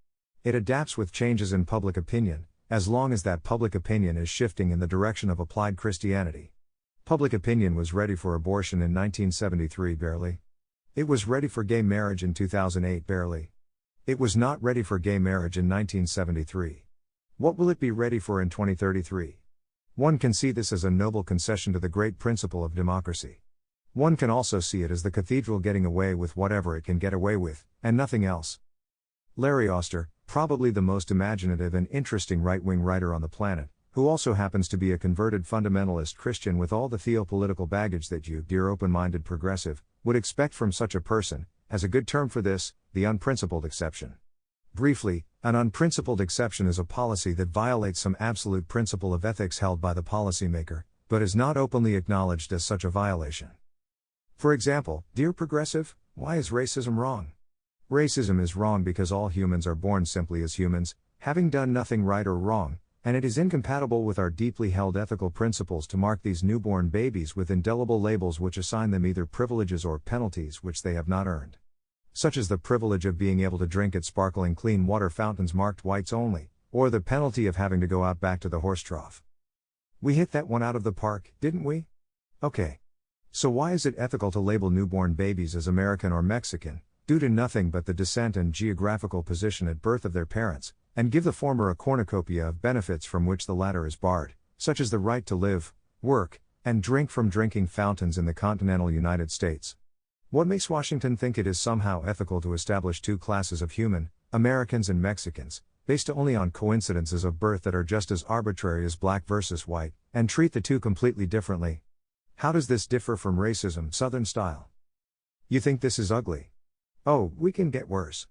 It adapts with changes in public opinion, as long as that public opinion is shifting in the direction of applied Christianity. Public opinion was ready for abortion in 1973 barely. It was ready for gay marriage in 2008 barely. It was not ready for gay marriage in 1973. What will it be ready for in 2033? One can see this as a noble concession to the great principle of democracy. One can also see it as the cathedral getting away with whatever it can get away with, and nothing else. Larry Oster, probably the most imaginative and interesting right-wing writer on the planet, who also happens to be a converted fundamentalist Christian with all the theopolitical baggage that you, dear open-minded progressive, would expect from such a person, has a good term for this: the unprincipled exception. Briefly, an unprincipled exception is a policy that violates some absolute principle of ethics held by the policymaker, but is not openly acknowledged as such a violation. For example, dear progressive, why is racism wrong? Racism is wrong because all humans are born simply as humans, having done nothing right or wrong, and it is incompatible with our deeply held ethical principles to mark these newborn babies with indelible labels which assign them either privileges or penalties which they have not earned. Such as the privilege of being able to drink at sparkling clean water fountains marked whites only, or the penalty of having to go out back to the horse trough. We hit that one out of the park, didn't we? Okay. So why is it ethical to label newborn babies as American or Mexican, due to nothing but the descent and geographical position at birth of their parents, and give the former a cornucopia of benefits from which the latter is barred, such as the right to live, work, and drink from drinking fountains in the continental United States? What makes Washington think it is somehow ethical to establish two classes of human, Americans and Mexicans, based only on coincidences of birth that are just as arbitrary as black versus white, and treat the two completely differently? How does this differ from racism, Southern style? You think this is ugly? Oh, we can get worse.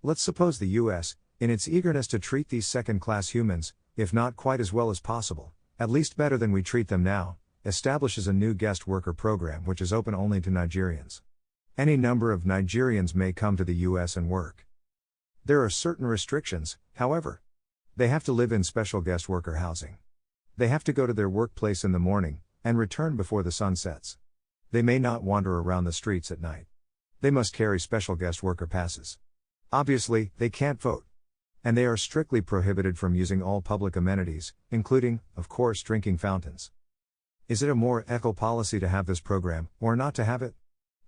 Let's suppose the U.S., in its eagerness to treat these second-class humans, if not quite as well as possible, at least better than we treat them now, establishes a new guest worker program which is open only to Nigerians. Any number of Nigerians may come to the U.S. and work. There are certain restrictions, however. They have to live in special guest worker housing. They have to go to their workplace in the morning, and return before the sun sets. They may not wander around the streets at night. They must carry special guest worker passes. Obviously, they can't vote. And they are strictly prohibited from using all public amenities, including, of course, drinking fountains. Is it a more ethical policy to have this program, or not to have it?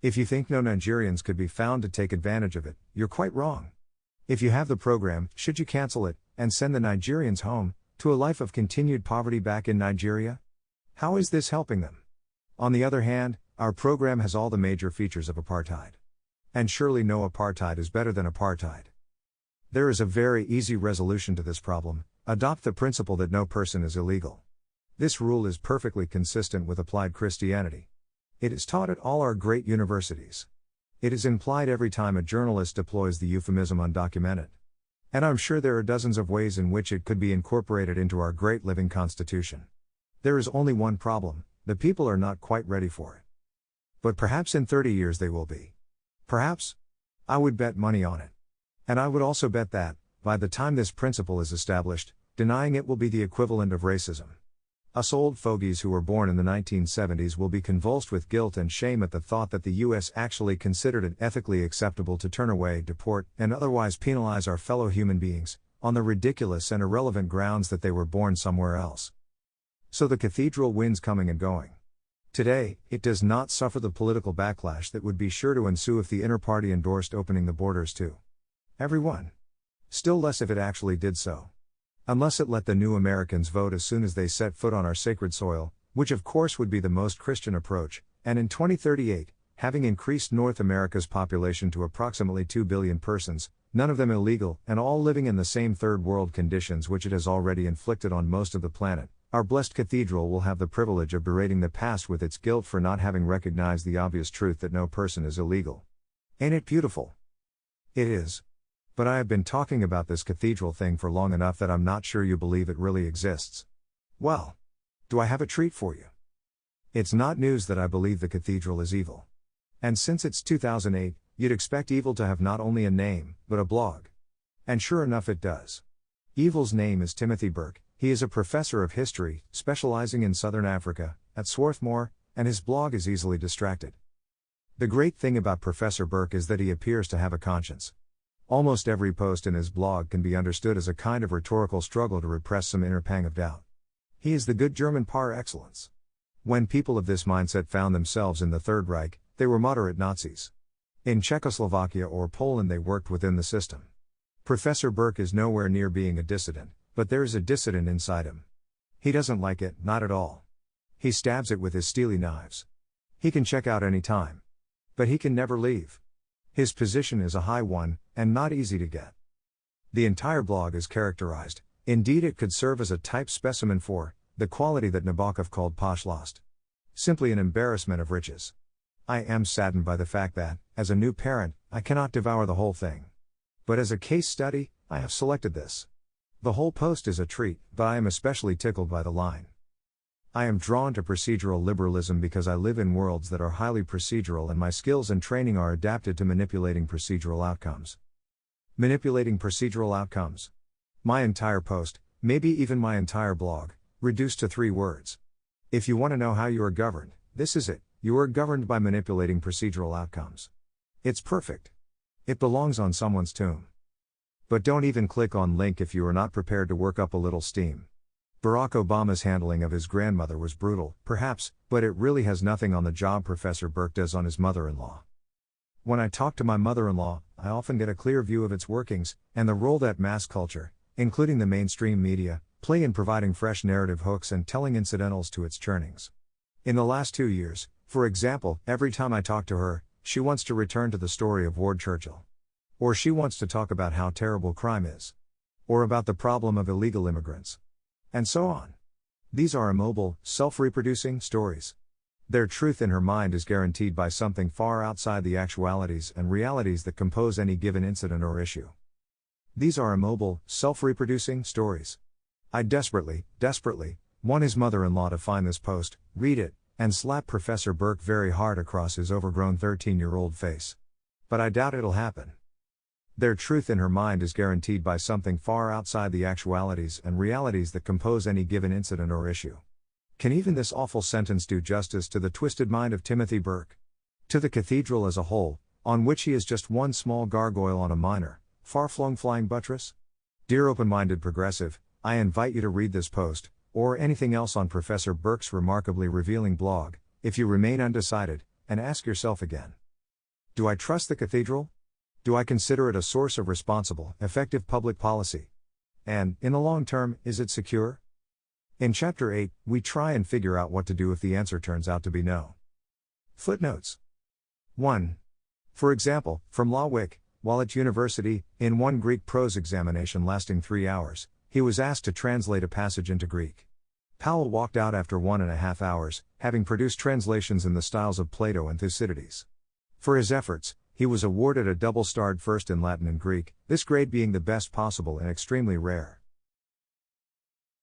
If you think no Nigerians could be found to take advantage of it, you're quite wrong. If you have the program, should you cancel it, and send the Nigerians home, to a life of continued poverty back in Nigeria? How is this helping them? On the other hand, our program has all the major features of apartheid. And surely no apartheid is better than apartheid. There is a very easy resolution to this problem: adopt the principle that no person is illegal. This rule is perfectly consistent with applied Christianity. It is taught at all our great universities. It is implied every time a journalist deploys the euphemism undocumented. And I'm sure there are dozens of ways in which it could be incorporated into our great living constitution. There is only one problem: the people are not quite ready for it. But perhaps in 30 years they will be. Perhaps. I would bet money on it. And I would also bet that, by the time this principle is established, denying it will be the equivalent of racism. Us old fogies who were born in the 1970s will be convulsed with guilt and shame at the thought that the US actually considered it ethically acceptable to turn away, deport, and otherwise penalize our fellow human beings, on the ridiculous and irrelevant grounds that they were born somewhere else. So the cathedral winds coming and going. Today, it does not suffer the political backlash that would be sure to ensue if the inner party endorsed opening the borders to everyone. Still less if it actually did so. Unless it let the new Americans vote as soon as they set foot on our sacred soil, which of course would be the most Christian approach, and in 2038, having increased North America's population to approximately 2 billion persons, none of them illegal, and all living in the same third world conditions which it has already inflicted on most of the planet, our blessed cathedral will have the privilege of berating the past with its guilt for not having recognized the obvious truth that no person is illegal. Ain't it beautiful? It is. But I have been talking about this cathedral thing for long enough that I'm not sure you believe it really exists. Well, do I have a treat for you? It's not news that I believe the cathedral is evil. And since it's 2008, you'd expect evil to have not only a name, but a blog. And sure enough it does. Evil's name is Timothy Burke. He is a professor of history, specializing in Southern Africa, at Swarthmore, and his blog is easily distracted. The great thing about Professor Burke is that he appears to have a conscience. Almost every post in his blog can be understood as a kind of rhetorical struggle to repress some inner pang of doubt. He is the good German par excellence. When people of this mindset found themselves in the Third Reich, they were moderate Nazis. In Czechoslovakia or Poland they worked within the system. Professor Burke is nowhere near being a dissident, but there is a dissident inside him. He doesn't like it, not at all. He stabs it with his steely knives. He can check out any time. But he can never leave. His position is a high one, and not easy to get. The entire blog is characterized, indeed it could serve as a type specimen for, the quality that Nabokov called Pashlost. Simply an embarrassment of riches. I am saddened by the fact that, as a new parent, I cannot devour the whole thing. But as a case study, I have selected this. The whole post is a treat, but I am especially tickled by the line. I am drawn to procedural liberalism because I live in worlds that are highly procedural and my skills and training are adapted to manipulating procedural outcomes. Manipulating procedural outcomes. My entire post, maybe even my entire blog, reduced to 3 words. If you want to know how you are governed, this is it: you are governed by manipulating procedural outcomes. It's perfect. It belongs on someone's tomb. But don't even click on link if you are not prepared to work up a little steam. Barack Obama's handling of his grandmother was brutal, perhaps, but it really has nothing on the job Professor Burke does on his mother-in-law. When I talk to my mother-in-law, I often get a clear view of its workings, and the role that mass culture, including the mainstream media, play in providing fresh narrative hooks and telling incidentals to its churnings. In the last 2 years, for example, every time I talk to her, she wants to return to the story of Ward Churchill. Or she wants to talk about how terrible crime is. Or about the problem of illegal immigrants. And so on. These are immobile, self-reproducing stories. Their truth in her mind is guaranteed by something far outside the actualities and realities that compose any given incident or issue. These are immobile, self-reproducing stories. I desperately want his mother-in-law to find this post, read it, and slap Professor Burke very hard across his overgrown 13-year-old face. But I doubt it'll happen. Their truth in her mind is guaranteed by something far outside the actualities and realities that compose any given incident or issue. Can even this awful sentence do justice to the twisted mind of Timothy Burke? To the cathedral as a whole, on which he is just one small gargoyle on a minor, far-flung flying buttress? Dear open-minded progressive, I invite you to read this post, or anything else on Professor Burke's remarkably revealing blog, if you remain undecided, and ask yourself again. Do I trust the cathedral? Do I consider it a source of responsible, effective public policy? And, in the long term, is it secure? In Chapter 8, we try and figure out what to do if the answer turns out to be no. Footnotes 1. For example, from Lawick, while at university, in one Greek prose examination lasting 3 hours, he was asked to translate a passage into Greek. Powell walked out after 1.5 hours, having produced translations in the styles of Plato and Thucydides. For his efforts, he was awarded a double-starred first in Latin and Greek, this grade being the best possible and extremely rare.